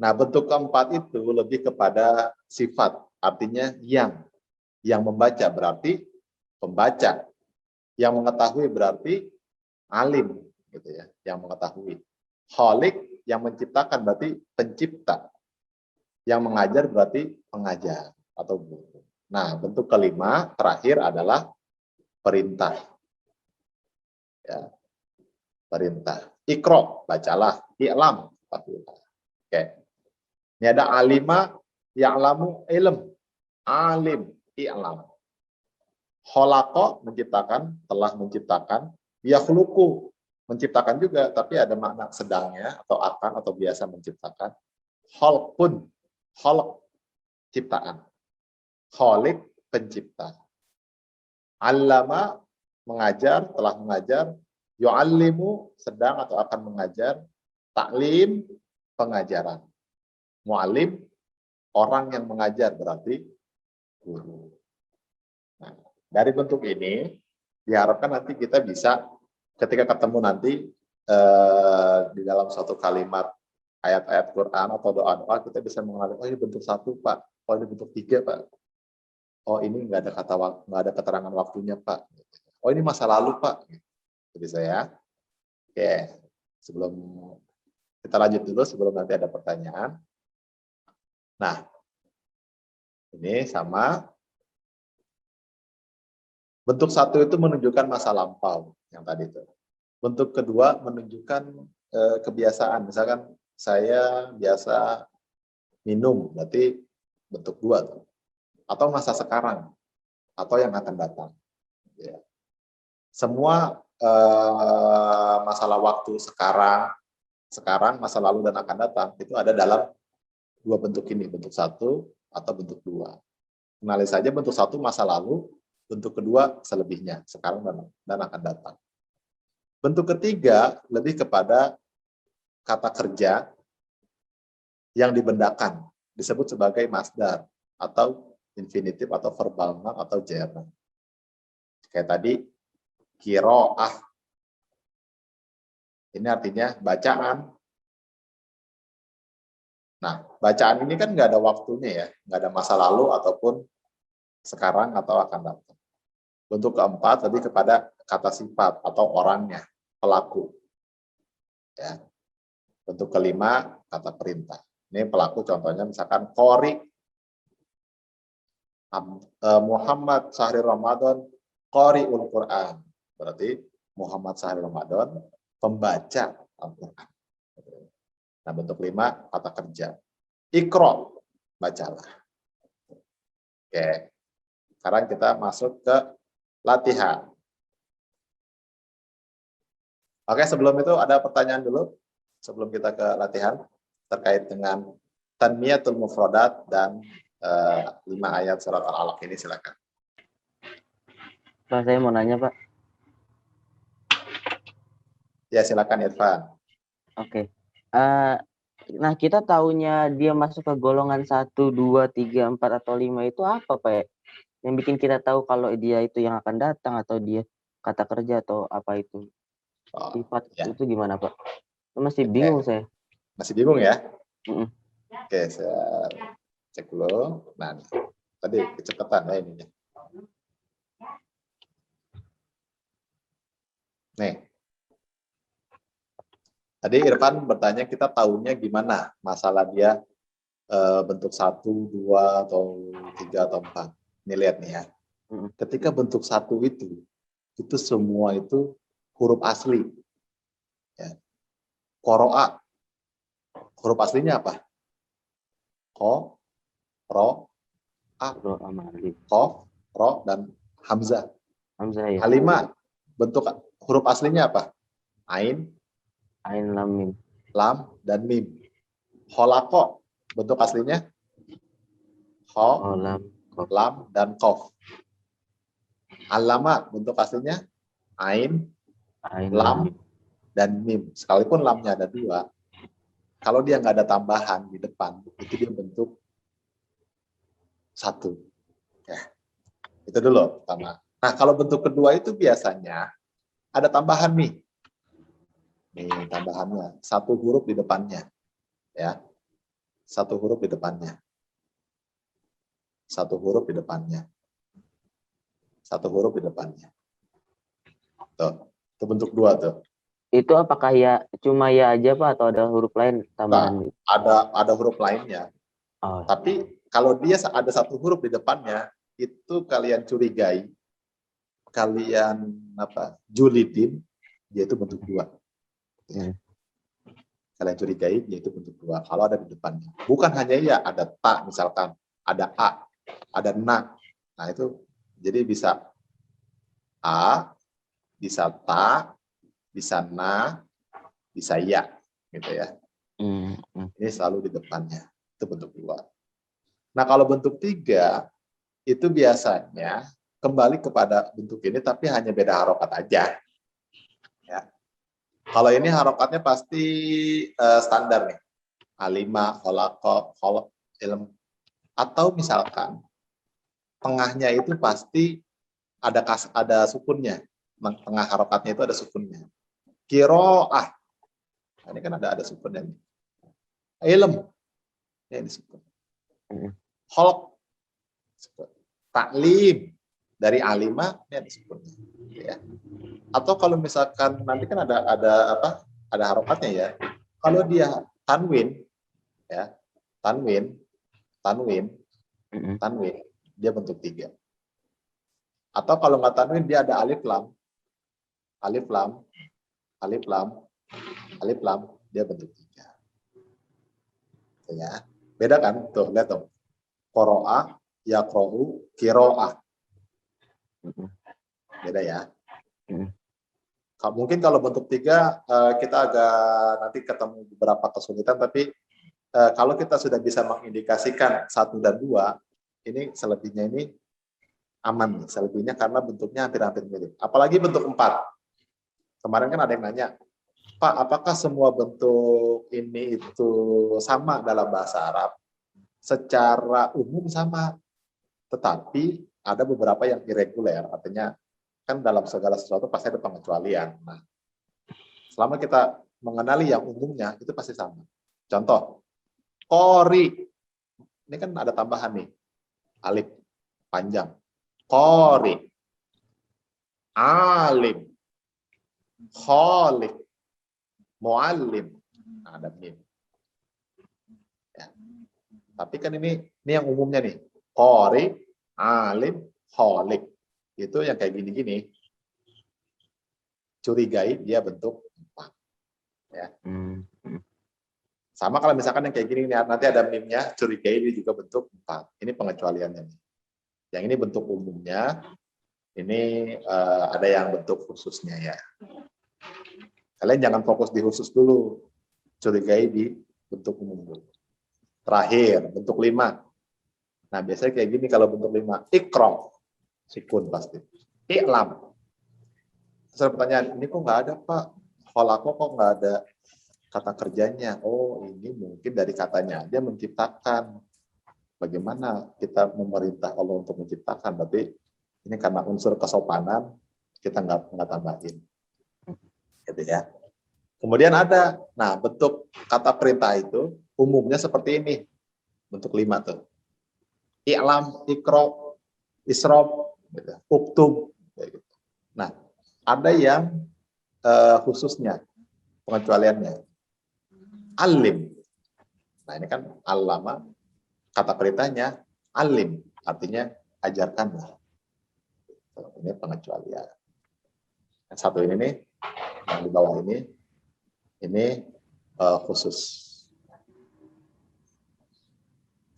Nah, bentuk keempat itu lebih kepada sifat, artinya yang membaca berarti pembaca, yang mengetahui berarti alim, gitu ya, yang mengetahui. Khalik, yang menciptakan berarti pencipta, yang mengajar berarti pengajar atau guru. Nah, bentuk kelima terakhir adalah perintah. Ya, perintah. Iqra, bacalah. I'lam, ketahuilah. Oke. Ini ada alima, ya'lamu, ilm. Alim, i'lam. Khalaqa, menciptakan, telah menciptakan. Yakhluqu, menciptakan juga, tapi ada makna sedangnya, atau akan, atau biasa menciptakan. Khalqun, khalq, ciptaan. Khaliq, pencipta. Allama, mengajar, telah mengajar. Yu'allimu, sedang atau akan mengajar. Ta'lim, pengajaran. Mu'alim, orang yang mengajar berarti guru. Nah, dari bentuk ini diharapkan nanti kita bisa ketika ketemu nanti di dalam suatu kalimat ayat-ayat Quran atau doa-doa, kita bisa mengenali, oh ini bentuk 1 Pak, oh ini bentuk 3 Pak, oh ini nggak ada keterangan waktunya Pak, oh ini masa lalu Pak, gitu bisa ya. Oke, sebelum kita lanjut dulu sebelum nanti ada pertanyaan. Nah, ini sama. Bentuk 1 itu menunjukkan masa lampau yang tadi itu. Bentuk kedua menunjukkan kebiasaan. Misalkan saya biasa minum, berarti bentuk 2 tuh. Atau masa sekarang, atau yang akan datang. Ya. Semua masalah waktu sekarang, masa lalu dan akan datang itu ada dalam 2 bentuk ini, bentuk 1 atau bentuk 2. Kenali saja bentuk 1 masa lalu, bentuk kedua selebihnya, sekarang dan akan datang. Bentuk ketiga lebih kepada kata kerja yang dibendakan, disebut sebagai masdar atau infinitif atau verbal noun atau gerund. Kayak tadi, qiraah, Ini artinya bacaan. Nah, bacaan ini kan nggak ada waktunya ya, nggak ada masa lalu ataupun sekarang atau akan datang. Bentuk keempat lebih kepada kata sifat atau orangnya, pelaku. Ya. Bentuk kelima kata perintah. Ini pelaku contohnya misalkan Qori Muhammad Syahri Ramadan Qori'ul Quran. Berarti Muhammad Syahri Ramadan pembaca Al-Quran. Nah, bentuk lima kata kerja. Iqra, bacalah. Oke. Sekarang kita masuk ke latihan. Oke, sebelum itu ada pertanyaan dulu. Sebelum kita ke latihan terkait dengan tanmiyatul mufradat dan 5 ayat surat Al-Alaq ini, silakan. Pak, saya mau nanya, Pak. Ya, silakan Irfan. Oke. Nah, kita taunya dia masuk ke golongan 1, 2, 3, 4 atau 5 itu apa, Pak? Yang bikin kita tahu kalau dia itu yang akan datang atau dia kata kerja atau apa itu? Sifat itu gimana, Pak? Masih bingung saya. Masih bingung ya? Oke, saya cek dulu. Nah, tadi kecepatan ya ininya. Nih. Tadi Irfan bertanya kita tahunya gimana masalah dia bentuk 1, 2, atau 3, atau 4. Ini lihat nih ya. Ketika bentuk 1 itu semua itu huruf asli. Ya. Qoro'a. Huruf aslinya apa? Ko, ro, a. Kof, ro, dan hamzah. Hamzah ya. Halimah. Bentuk huruf aslinya apa? Ain, lam, mim. Lam, dan mim. Kholaqo. Bentuk aslinya? Kho, lam, dan kof. Alama. Bentuk aslinya? Ain, lam, dan mim. Sekalipun lamnya ada 2, kalau dia nggak ada tambahan di depan, itu dia bentuk 1. Ya. Itu dulu pertama. Nah, kalau bentuk kedua itu biasanya ada tambahan nih. Nih tambahannya, 1 huruf di depannya. Ya. 1 huruf di depannya. 1 huruf di depannya. 1 huruf di depannya. Tuh, itu bentuk 2 tuh. Itu apakah ya cuma ya aja, Pak, atau ada huruf lain tambahan? Nah, ada huruf lainnya. Oh. Tapi kalau dia ada 1 huruf di depannya, itu kalian curigai, kalian julidin, dia itu bentuk 2. Kalian curigai, dia itu bentuk 2. Kalau ada di depannya. Bukan hanya ya, ada ta misalkan, ada a, ada na. Nah itu jadi bisa a, bisa ta, bisa na, bisa ya, gitu ya. Ini selalu di depannya. Itu bentuk 2. Nah, kalau bentuk 3 itu biasanya kembali kepada bentuk ini, tapi hanya beda harokat aja. Ya. Kalau ini harokatnya pasti standar nih. Alima, kholaqo, kholoq, ilm. Atau misalkan tengahnya itu pasti ada sukunnya. Tengah harokatnya itu ada sukunnya. Kiro'ah. Nah, ini kan ada sukunnya. Ilm. Ini sukun. Kholq. Taklim. Dari alima, ini ada sukunnya. Ya. Atau kalau misalkan nanti kan ada harokatnya ya. Kalau dia tanwin, ya, tanwin, dia bentuk 3. Atau kalau nggak tanwin dia ada alif lam, dia bentuk 3. Ya, beda kan? Tuh, lihat tuh. Qoro'a, yaqro'u, kiro'ah. Beda ya. Mungkin kalau bentuk 3 kita agak nanti ketemu beberapa kesulitan, tapi kalau kita sudah bisa mengindikasikan 1 dan 2, ini selebihnya ini aman nih, selebihnya karena bentuknya hampir-hampir mirip. Apalagi bentuk 4. Kemarin kan ada yang nanya, Pak, apakah semua bentuk ini itu sama dalam bahasa Arab? Secara umum sama, tetapi ada beberapa yang irregular, artinya kan dalam segala sesuatu pasti ada pengecualian. Nah, Selama kita mengenali yang umumnya, itu pasti sama. Contoh, qori. Ini kan ada tambahan nih. Alif panjang. Qori. Alim. Khalik. Muallim. Nah, ada mim. Ya. Tapi kan ini yang umumnya nih. Qori, alim, khalik. Itu yang kayak gini-gini. Curigai dia bentuk 4. Ya. Sama kalau misalkan yang kayak gini nanti ada mimnya, curigai dia juga bentuk 4. Ini pengecualiannya. Yang ini bentuk umumnya, ini ada yang bentuk khususnya ya. Kalian jangan fokus di khusus dulu, curigai di bentuk umum dulu. Terakhir, bentuk 5. Nah, biasanya kayak gini kalau bentuk 5. Ikra, sukun pasti. I'lam. Terus ada pertanyaan, ini kok nggak ada Pak? Kholako kok nggak ada kata kerjanya? Oh, ini mungkin dari katanya aja menciptakan. Bagaimana kita memerintah Allah untuk menciptakan? Berarti ini karena unsur kesopanan, kita nggak tambahin. Gitu ya. Kemudian ada, nah bentuk kata perintah itu umumnya seperti ini. Bentuk 5 tuh. I'lam, ikro, isrob, gitu. Uktub. Gitu. Nah, ada yang khususnya, pengecualiannya. Alim. Nah, ini kan alama, kata perintahnya alim, artinya ajarkanlah. Ini pengecualian. Yang satu ini nih, yang di bawah ini khusus.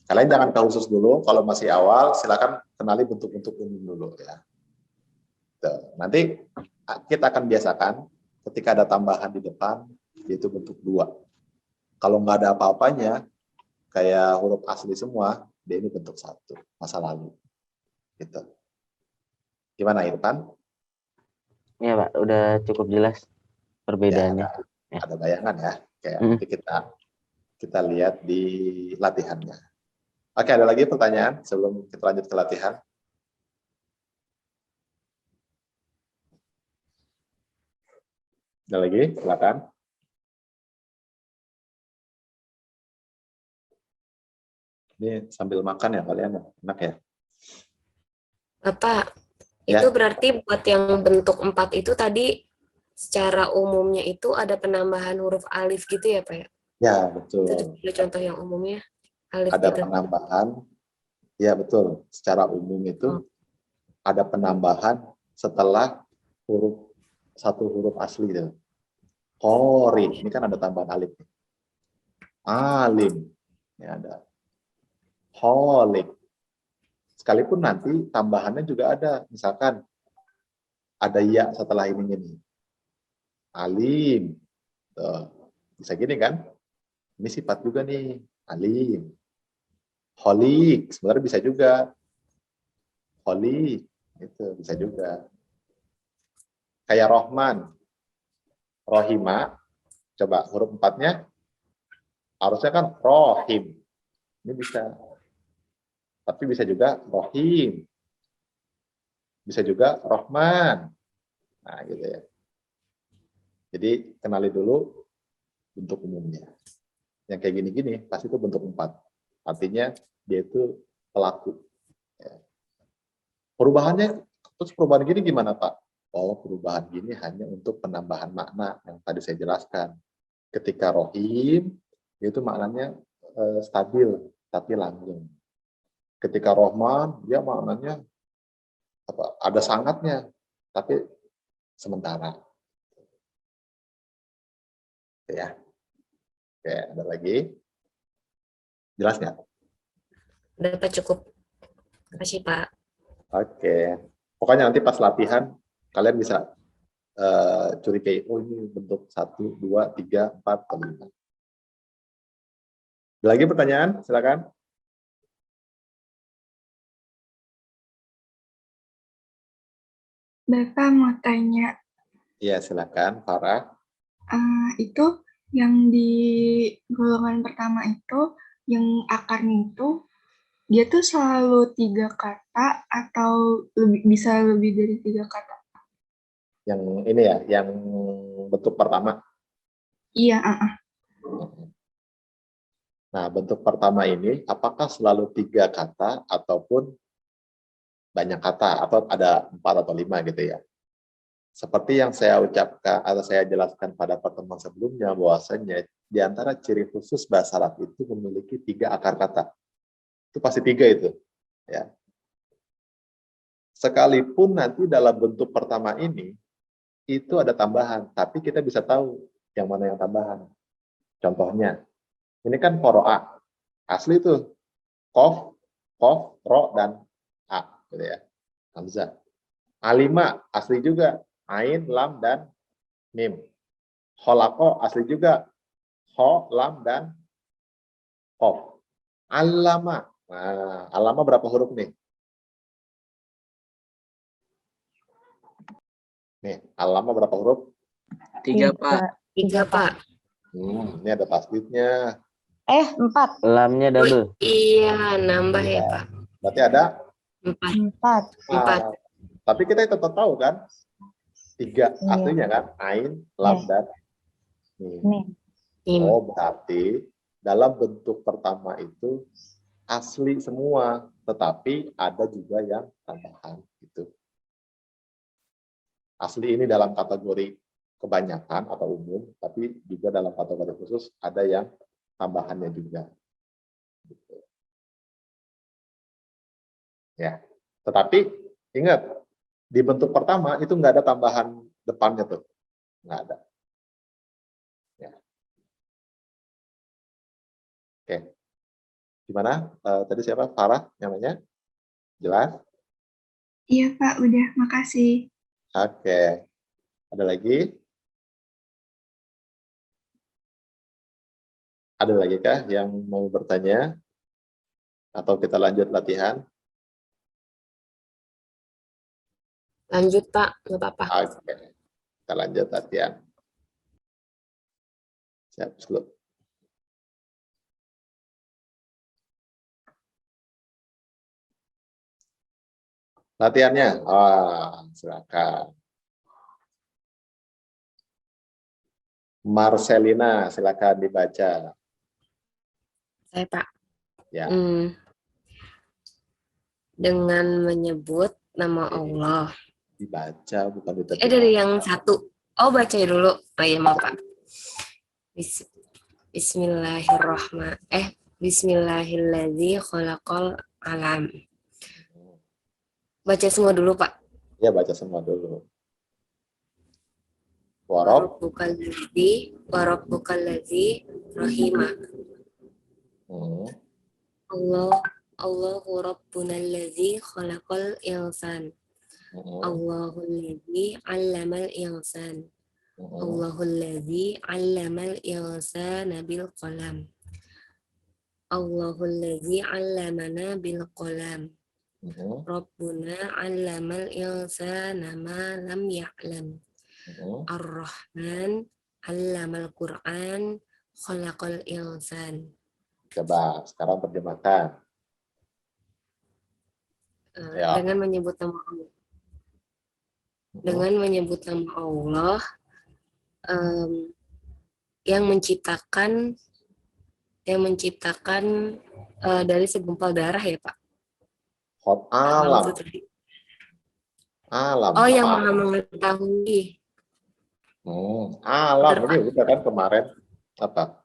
Kalian jangan ke khusus dulu, kalau masih awal silakan kenali bentuk-bentuk umum dulu ya. Tuh. Nanti kita akan biasakan ketika ada tambahan di depan, yaitu bentuk 2. Kalau nggak ada apa-apanya, kayak huruf asli semua, dia ini bentuk 1, masa lalu. Gitu. Gimana Irfan? Ya Pak, udah cukup jelas perbedaannya. Ya, ada bayangan ya. Kayak nanti kita lihat di latihannya. Oke, ada lagi pertanyaan sebelum kita lanjut ke latihan? Ada lagi? Silakan. Ini sambil makan ya kalian, enak ya? Bapak, Ya. itu berarti buat yang bentuk 4 itu tadi secara umumnya itu ada penambahan huruf alif gitu ya Pak ya? Ya, betul. Itu contoh yang umumnya alif Ada gitu. penambahan, ya betul. Secara umum itu ada penambahan setelah satu huruf asli itu. Qori, ini kan ada tambahan alif. Alim, ini ada. Kholik. Sekalipun nanti tambahannya juga ada. Misalkan ada ya setelah ini. Alim. Tuh. Bisa gini kan? Ini sifat juga nih. Alim. Kholik. Sebenarnya bisa juga. Kholik. Itu bisa juga. Kayak Rohman. Rohima. Coba huruf 4-nya. Harusnya kan Rohim. Ini bisa. Tapi bisa juga Rohim. Bisa juga Rohman. Nah, gitu ya. Jadi, kenali dulu bentuk umumnya. Yang kayak gini-gini, pasti itu bentuk 4. Artinya, dia itu pelaku. Ya. Perubahannya, terus perubahan gini gimana, Pak? Oh, perubahan gini hanya untuk penambahan makna yang tadi saya jelaskan. Ketika Rohim, itu maknanya stabil, tapi langgeng. Ketika Rohman, dia maknanya ada sangatnya, tapi sementara. Ya, oke, ada lagi? Jelas nggak? Udah cukup. Terima kasih Pak. Oke, pokoknya nanti pas latihan kalian bisa curigai. Oh ini bentuk 1, 2, 3, 4, 5. Ada lagi pertanyaan? Silakan. Bapak mau tanya. Iya, silakan, Farah. Itu yang di golongan pertama itu, yang akarnya itu, dia tuh selalu 3 kata atau bisa lebih dari 3 kata? Yang ini ya, yang bentuk pertama. Iya, Nah, bentuk pertama ini apakah selalu 3 kata ataupun banyak kata, atau ada 4 atau 5 gitu ya. Seperti yang saya ucapkan atau saya jelaskan pada pertemuan sebelumnya, bahwasanya di antara ciri khusus bahasa Arab itu memiliki 3 akar kata. Itu pasti 3 itu. Ya. Sekalipun nanti dalam bentuk pertama ini, itu ada tambahan, tapi kita bisa tahu yang mana yang tambahan. Contohnya, ini kan qoro'a. Asli itu kof, ro, dan a. Gitu ya. Hamzah. Alima, asli juga. Ain, lam, dan mim. Kholako, asli juga. Ho, lam, dan kof. Alama. Nah, alama berapa huruf nih? Nih, alama berapa huruf? 3, Pak. 3, Pak. Ini ada tasdidnya. 4. Lamnya double. Iya, nambah ya, Pak. Berarti ada 4. 4. Tapi kita tetap tahu kan? 3 aslinya kan? Ain, lam, dan mim. Oh, berarti dalam bentuk pertama itu asli semua, tetapi ada juga yang tambahan gitu. Asli ini dalam kategori kebanyakan atau umum, tapi juga dalam kategori khusus ada yang tambahannya juga. Gitu. Ya, tetapi ingat di bentuk pertama itu nggak ada tambahan depannya tuh, nggak ada. Ya. Oke, gimana? Tadi siapa? Farah namanya? Jelas? Iya, Pak. Udah, makasih. Oke, ada lagi? Ada lagi kah yang mau bertanya? Atau kita lanjut latihan? Lanjut, Pak. Nggak apa-apa. Oke, kita lanjut latihan. Siap, slow. Latihannya, silakan. Marcelina, silakan dibaca. Saya, Pak. Ya. Dengan menyebut nama Allah. Dibaca, bukan diterjemahkan. Dari yang satu. Oh, baca dulu. Oh iya, maaf, Pak. Bismillahirrahmanirrahim. Bismillahilladzi khalaqal alam. Baca semua dulu, Pak. Ya, baca semua dulu. Warabbukal ladzi rahimah. Allahu rabbunal ladzi khalaqal insan. Allahul ladzi 'allamal insan. Allahul ladzi 'allamal insana bil qalam. Allahul ladzi 'allamana bil qalam. Rabbuna 'allamal insana ma lam ya'lam. Ar-Rahman 'allamal Qur'an khalaqal insan. Coba sekarang terjemahkan. Dengan menyebut nama Allah. Dengan menyebut nama Allah yang menciptakan dari segumpal darah ya, Pak. Alam. Alam. Oh, yang Maha mengetahui. Alam. Ini udah kan kemarin apa?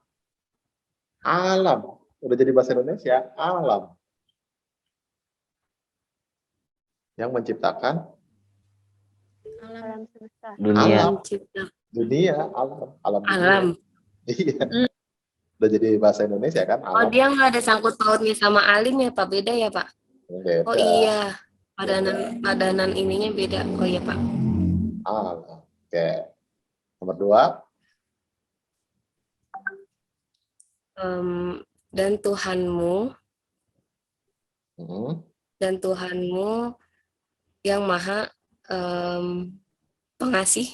Alam. Udah jadi bahasa Indonesia. Alam. Yang menciptakan alam semesta. Dunia. Dunia, alam. Alam. Iya. Udah jadi bahasa Indonesia kan? Alam. Oh, dia nggak ada sangkut pautnya sama alim ya, Pak? Beda ya, Pak? Beda. Oh iya, padanan ininya beda. Oh iya, Pak. Alam. Oke. Nomor 2. Dan Tuhanmu yang maha pengasih.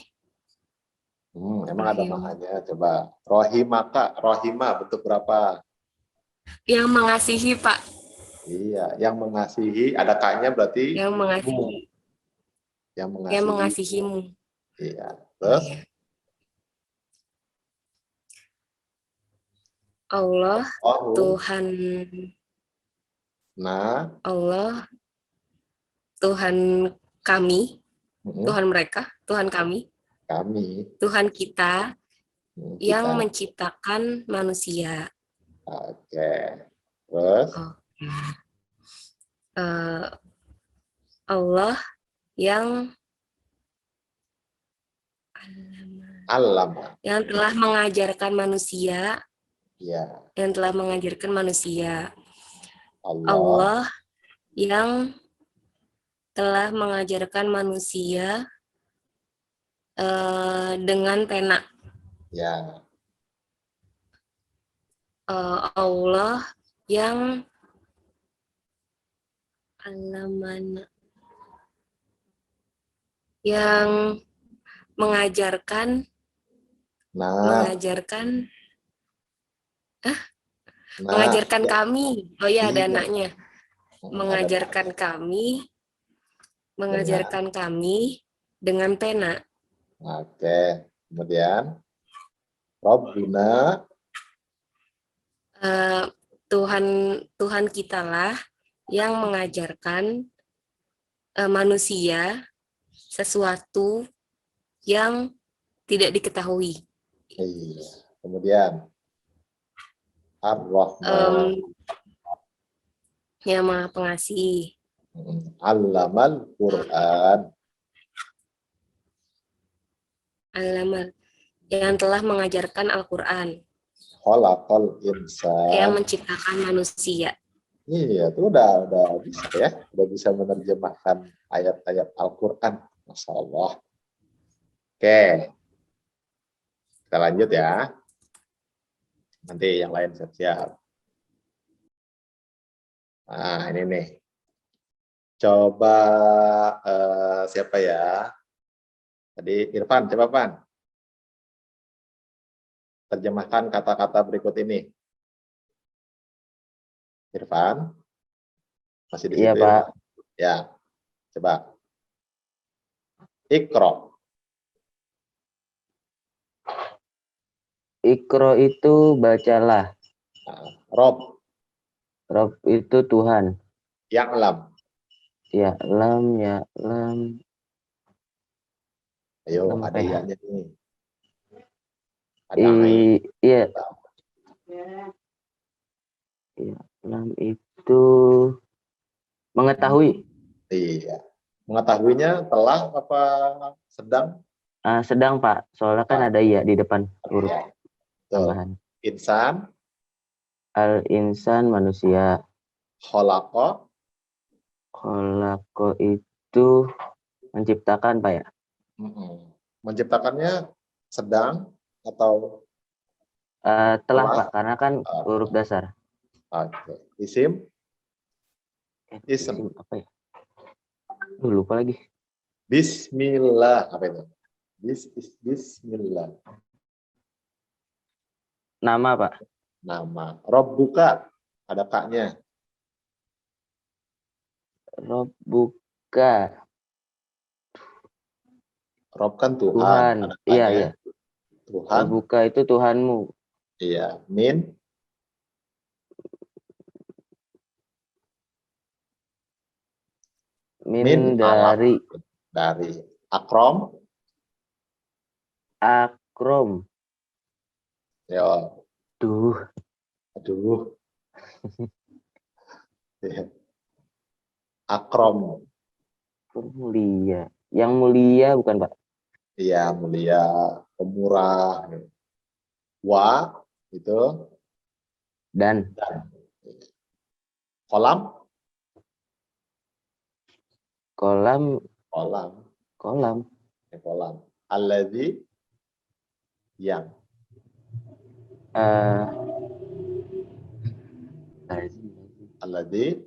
Emang ada mahanya, coba. Rohimaka, rohima bentuk berapa? Yang mengasihi, Pak. Iya, yang mengasihi, ada kaknya berarti? Yang mengasihi. Yang mengasihimu. Iya, terus? Allah Allahu. Tuhan Nah. Allah Tuhan kami, Mm-mm. Tuhan mereka, Tuhan kami, Kami. Tuhan kita yang Kita. menciptakan manusia. Oke. Terus. Oke. Allah yang Allama. yang telah mengajarkan manusia, Ya. yang telah mengajarkan manusia. Allah. Allah yang telah mengajarkan manusia dengan pena. Ya. Allah yang alamana, yang mengajarkan mengajarkan ya. kami. Oh ya, ada Iya. anaknya. Mengajarkan kami, mengajarkan kami dengan pena. Oke. Kemudian Rabbuna. Tuhan kitalah yang mengajarkan manusia sesuatu yang tidak diketahui. Iya. Kemudian Ar-Rahman. Yang Maha Pengasih. Allamal Quran. Allamal, yang telah mengajarkan Al-Quran. Khalaqal insan. Yang menciptakan manusia. Iya, itu udah bisa ya. Udah bisa menerjemahkan ayat-ayat Al-Quran. Masya Allah. Oke. Kita lanjut ya. Nanti yang lain siap-siap. Nah, ini nih. Coba siapa ya? Tadi Irfan, coba Pan. Terjemahkan kata-kata berikut ini. Irfan. Masih di situ? Iya, Pak. Ya. Coba. Iqra. Iqra itu bacalah. Rob. Rob itu Tuhan. Ya'lam. Ya'lam. Ayo, Lam ada iya-nya nih. Iya. Ya'lam itu mengetahui. Iya. Mengetahuinya telah apa sedang? Sedang, Pak. Soalnya kan ada iya di depan huruf tambahan. Insan. Al-insan manusia. Khalaqa. Khalaqa itu menciptakan, Pak ya? Menciptakannya sedang atau telah, Pak, karena kan huruf dasar. Oke. Isim. Isim apa ya? Lupa lagi. Bismillah, apa itu? Bismillah. Nama, Pak. Nama. Rabbuka, ada kaknya. Rabbuka. Rob kan Tuhan. Iya. Tuhan. Rabbuka itu Tuhanmu. Iya. Min dari akrom. Ya. Aduh. Akrom. Mulia. Yang mulia bukan, Pak? Iya, mulia, pemurah. Wa itu dan. Kolam. Alladzi yang. Alladzi.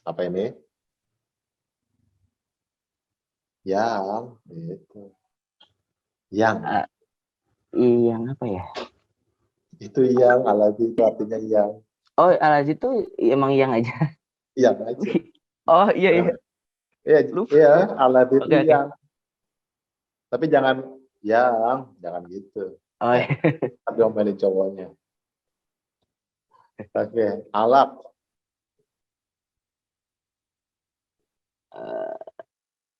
Apa ini? Yang itu. Yang apa ya? Itu yang, alladzi itu artinya yang. Oh, alladzi itu emang yang aja. Yang aja. Oh, iya. Iya, alladzi itu yang. Tapi jangan Jangan gitu. Oh, Ya, tapi omelin cowoknya. Oke, alaq.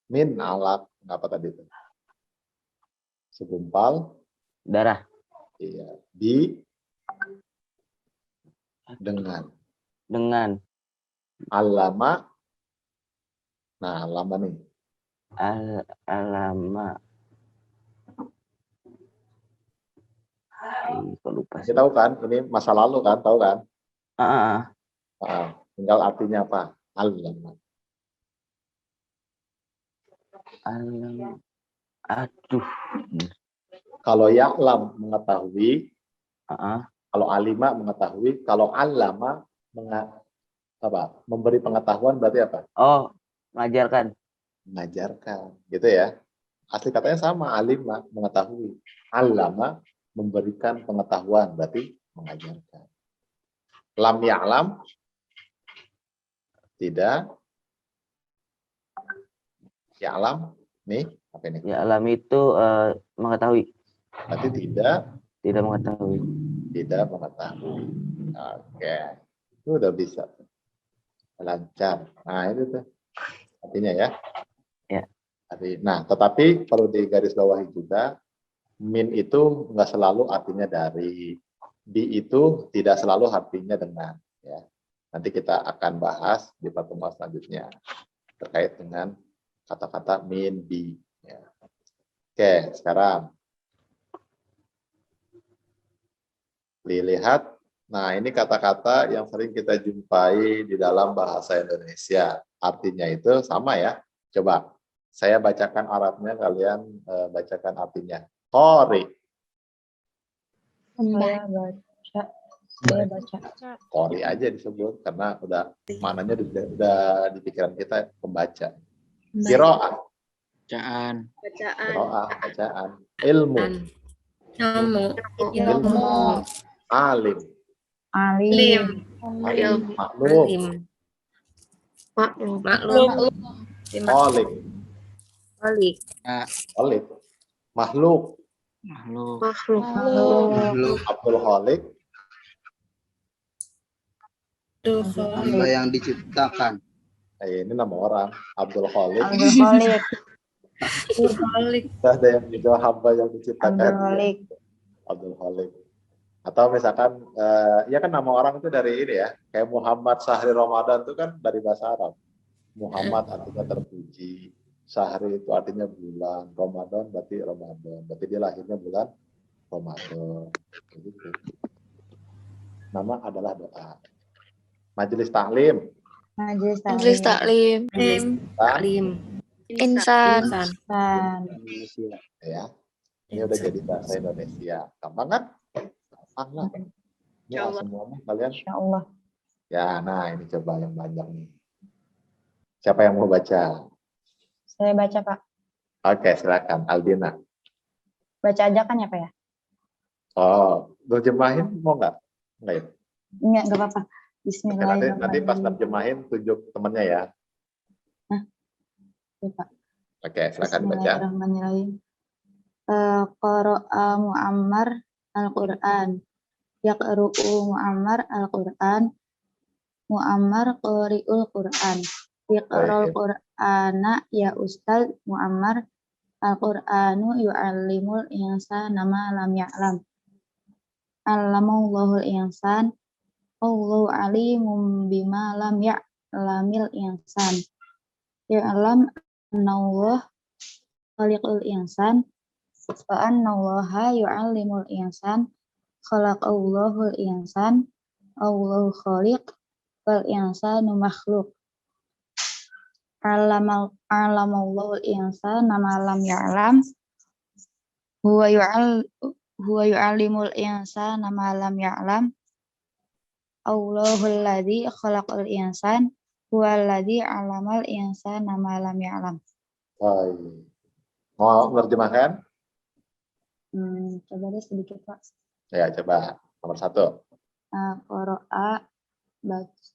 Min alaq. Apa tadi itu? Segumpal. darah. Iya. Di. Dengan. Alama. Nah, lama nih. Alama. Kok lupa sih. Kita tahu kan, ini masa lalu kan, tahu kan? Ah. Tinggal artinya apa? Alama. Alam. Aduh. Kalau ya'lam mengetahui, Ah. kalau alima mengetahui, kalau alama memberi pengetahuan berarti apa? Oh, mengajarkan. Mengajarkan, gitu ya. Asli katanya sama, alima mengetahui, alama memberikan pengetahuan berarti mengajarkan. Lam ya'lam tidak. Ya'lam nih apa ini? Ya'lam itu mengetahui. Berarti tidak mengetahui. Tidak mengetahui. Oke. Itu udah bisa. Lancar. Nah, itu tuh. Artinya ya. Ya. Nah, tetapi perlu digarisbawahi juga, min itu nggak selalu artinya dari. Di itu tidak selalu artinya dengan. Ya. Nanti kita akan bahas di pertemuan selanjutnya terkait dengan kata-kata min, bi. Ya. Oke, sekarang dilihat. Nah, ini kata-kata yang sering kita jumpai di dalam bahasa Indonesia. Artinya itu sama ya. Coba saya bacakan Arabnya, kalian bacakan artinya. Qori. Saya baca. Qori aja disebut karena udah mananya udah di pikiran kita pembaca. Qiraah. Bacaan. Ilmu. Alim. Khalik. Makhluk. Abdul Khalik. Hamba yang diciptakan. Ini nama orang. Abdul Khalik. Ada yang juga hamba yang diciptakan. Abdul Khalik. Atau misalkan, ya kan nama orang itu dari ini ya, kayak Muhammad Sahri Ramadan itu kan dari bahasa Arab. Muhammad artinya terpuji, Sahri itu artinya bulan, Ramadan berarti Ramadan, berarti dia lahirnya bulan Ramadan. Gitu. Nama adalah doa. Majelis taklim. Insan. Ya, ini udah jadi bahasa Indonesia. Gampang kan? Gampang lah. Ya, semuanya kalian. Insyaallah. Ya, nah ini coba yang banyak nih. Siapa yang mau baca? Saya baca, Pak. Oke, silakan. Aldina. Baca aja kan ya, Pak ya? Oh, terjemahin mau nggak? Nggak ya? Nggak apa-apa. Bismillahirrahmanirrahim. Nanti pas terjemahin tunjuk temannya ya. Pak. Oke, silakan dibaca. Bismillahirrahmanirrahim. Qara'a Muammar Al-Qur'an. Yaqra'u Muammar Al-Qur'an. Muammar qari'ul Qur'an. Iqra'ul Qur'ana ya Ustaz Muammar. Al-Qur'anu yu'allimul insana ma lam ya'lam. Allamallahul insan. Allahu alimun bima lam ya'lamil insan. Ya'lam annallah khaliqul insan wa annallaha yu'allimul insan khalaqallahul insan Allahu khaliq wal insanu makhluk. Alamallahul insana ma lam ya'lam huwa yu'allimul insana ma lam ya'lam Allahul ladzi khalaqal insan huwallazi 'allamal insana ma lam ya'lam. Mau menerjemahkan? Coba deh sedikit, Pak. Ya, coba. Nomor 1.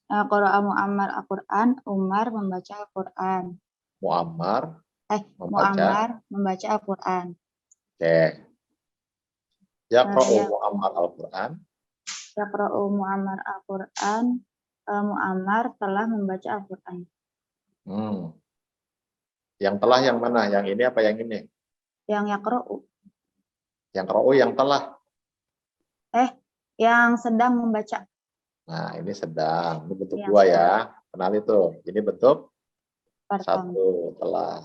Qara'a Muammar Al-Qur'an. Umar membaca Al-Qur'an. Muammar Muammar membaca Al-Qur'an. Oke. Yaqra'u Ya. Mu'ammar Al-Quran. Yaqra'u Mu'ammar Al-Quran. Mu'ammar telah membaca Al-Quran. Yang telah yang mana? Yang ini apa yang ini? Yang yaqra'u. Yang qra'u yang telah. Yang sedang membaca. Nah, ini sedang. Ini bentuk Yang dua sedang. ya. Kenal itu. Ini bentuk Pertama. satu, telah.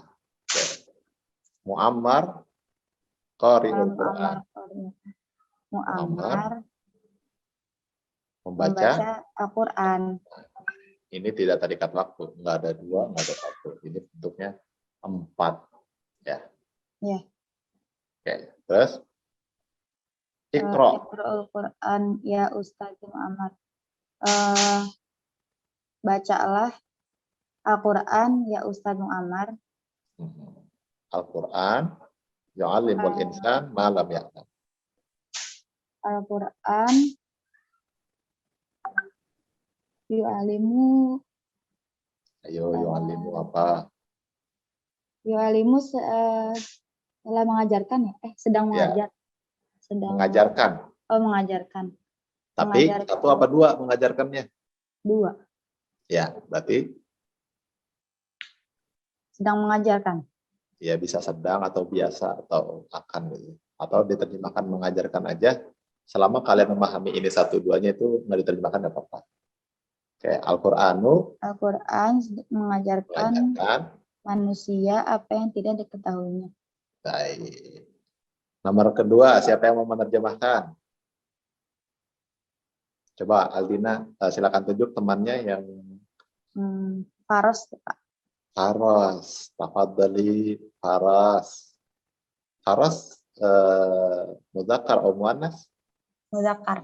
Oke. Mu'ammar qari'ul Quran. Mu'ammar Membaca. Al-Quran. Ini tidak terikat waktu. Nggak ada dua, nggak ada satu. Ini bentuknya 4. Ya. Ya. Oke. Terus. Iqra'. Iqra'ul Quran ya Ustaz Muhammad. Bacalah Al-Quran ya Ustaz Muhammad. Al-Quran yu'allimul insan ma lam ya'lam. Al-Quran yu'alimu. Ayo yu'allimu apa? Yu'alimu telah mengajarkan ya? Sedang mengajar. Sedang Mengajarkan. Mengajarkan. Tapi Mengajarkan. satu apa dua mengajarkannya? 2. Ya, berarti Sedang mengajarkan. ya bisa sedang atau biasa atau akan gitu. Atau diterjemahkan mengajarkan aja. Selama kalian memahami ini 1-2-nya itu nggak diterjemahkan nggak apa-apa. Kayak Al-Qur'anu. Al-Quran mengajarkan manusia apa yang tidak diketahuinya. Baik. Nomor kedua, siapa yang mau menerjemahkan? Coba Aldina, silakan tunjuk temannya yang Faros, Pak. Faros. Tafadhali Faros. Faros mudzakkar atau muannas? Muzakkar.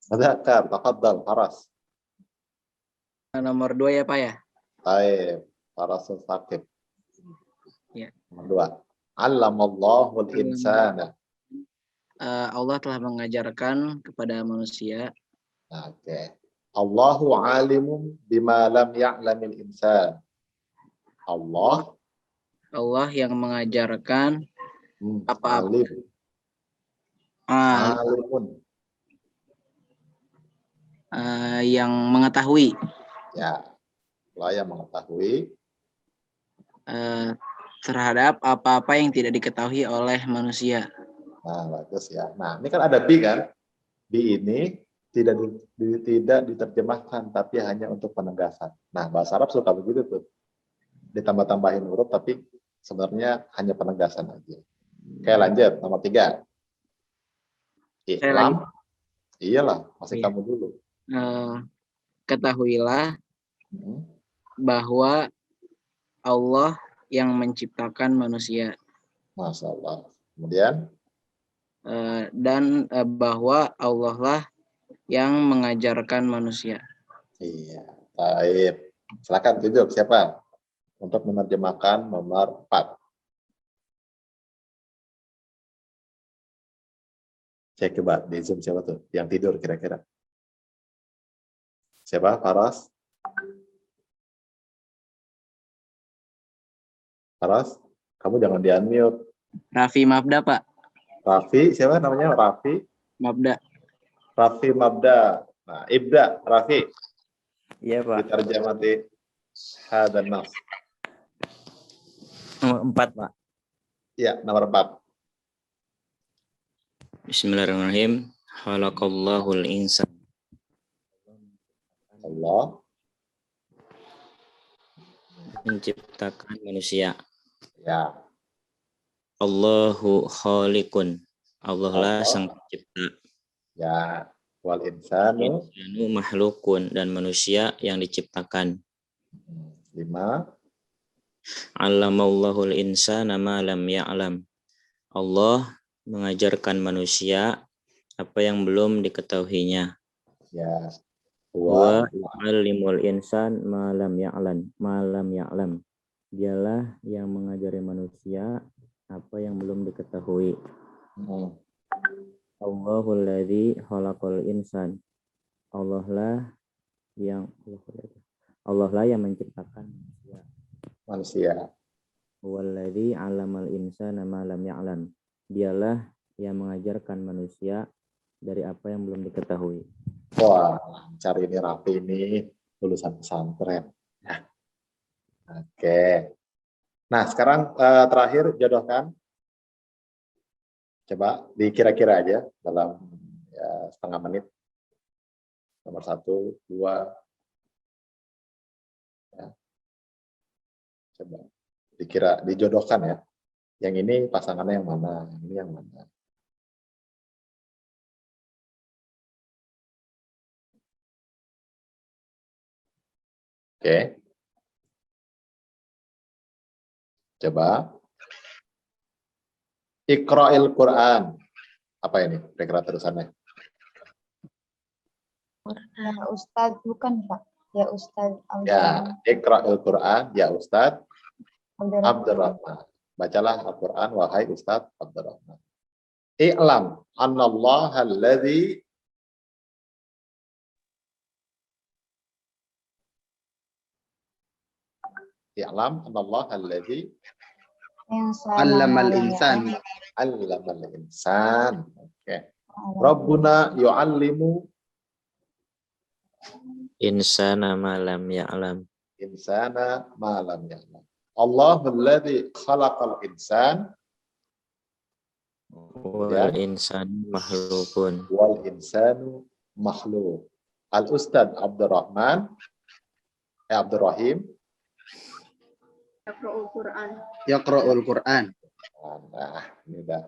Mudzakkar, tafadhal Faros. Nomor 2 ya Pak ya? Baik, Faros Saqib. Ya. Nomor 2. 'Allamallahul insana. Allah telah mengajarkan kepada manusia. Oke. Allahu alimun bima lam ya'lamil insan. Allah yang mengajarkan apa-apa. Alimun. Yang mengetahui. Ya. Allah yang mengetahui terhadap apa-apa yang tidak diketahui oleh manusia. Nah, bagus ya. Nah, ini kan ada bi kan? Bi ini tidak diterjemahkan, tapi hanya untuk penegasan. Nah, bahasa Arab suka begitu tuh. Ditambah-tambahin huruf, tapi sebenarnya hanya penegasan aja. Oke, lanjut. Nomor 3. I'lam. Iyalah, masih kamu dulu. Ketahuilah bahwa Allah yang menciptakan manusia. Masya Allah. Kemudian? Dan bahwa Allah lah yang mengajarkan manusia. Iya, baik. Silakan tunjuk siapa untuk menerjemahkan nomor 4. Saya coba di Zoom siapa tuh yang tidur kira-kira. Siapa? Faras? Faras, kamu jangan di-unmute. Raffi Mabda, Pak. Raffi, siapa namanya? Raffi? Mabda. Raffi Mabda. Nah, Ibda, Raffi. Iya, Pak. Diterjemati hadan nas. Nomor 4, Pak. Iya, nomor 4. Bismillahirrahmanirrahim. Khalaqallahul insan. Allah menciptakan manusia. Ya. Allahu khaliqun. Allah lah sang pencipta. Ya. Wal insanu makhlukun, dan manusia yang diciptakan. 5. Allamallahul insana ma lam ya'lam. Allah mengajarkan manusia apa yang belum diketahuinya. Ya. Wa yu'allimul insan ma lam ya'lam. Dialah yang mengajari manusia apa yang belum diketahui. Allahul ladzi khalaqal insan. Allah lah yang menciptakan manusia. Manusia. Huwallazi 'allamal insana ma lam ya'lam. Dialah yang mengajarkan manusia dari apa yang belum diketahui. Wah, cari ini rapi ini lulusan pesantren. Ya. Oke. Nah, sekarang terakhir jodohkan. Coba dikira-kira aja dalam setengah menit. Nomor 1, 2. Ya. Coba dijodohkan ya. Yang ini pasangannya yang mana? Ini yang mana? Oke. Coba. Iqra'il Quran. Apa ini kira-kira terusannya? Ya Ustadz, bukan Pak. Ya Ustadz. Ya, Iqra'il Quran. Ya Ustadz Abdurrahman. Abdurrahman. Bacalah Al-Quran, wahai Ustadz Abdurrahman. I'lam annallaha alladhi I'lam annallaha alladhi Allamal insan. Allamal insan. Oke. Rabbuna yu'allimu Insana ma lam ya'lam. insana ma lam ya'lam. Allahul ladzi khalaqal insan Wal insanu makhlukun. wal insanu makhluk. Al Ustadz Abdurrahman Abdurrahim Yaqra'ul Quran. Yaqra'ul Quran. Nah, ini udah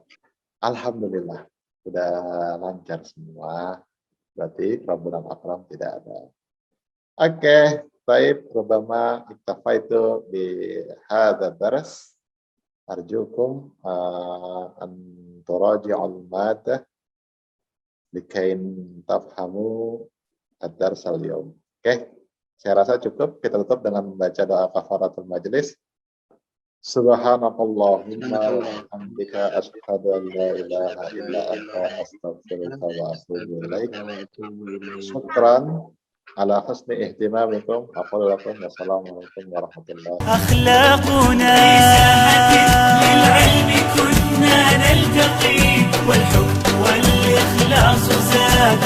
alhamdulillah udah lancar semua. Berarti Rabbuna Akram tidak ada. Oke, baik, rubama iktafaitu bi hadza dars. Arjukum an turaji'ul madah likain tafhamu ad-dars al-yawm. Oke, saya rasa cukup. Kita tutup dengan membaca doa kafaratul majlis. Subhanakallahumma wa bihamdika asyhadu an la ilaha illa anta astaghfiruka wa atubu ilaik. Syukran ala husni ihtimamikum. Aqulu lakum wassalamualaikum warahmatullahi wabarakatuh. أخلاقنا في ساحة للعلم كنا نلتقي والحب والإخلاص زاد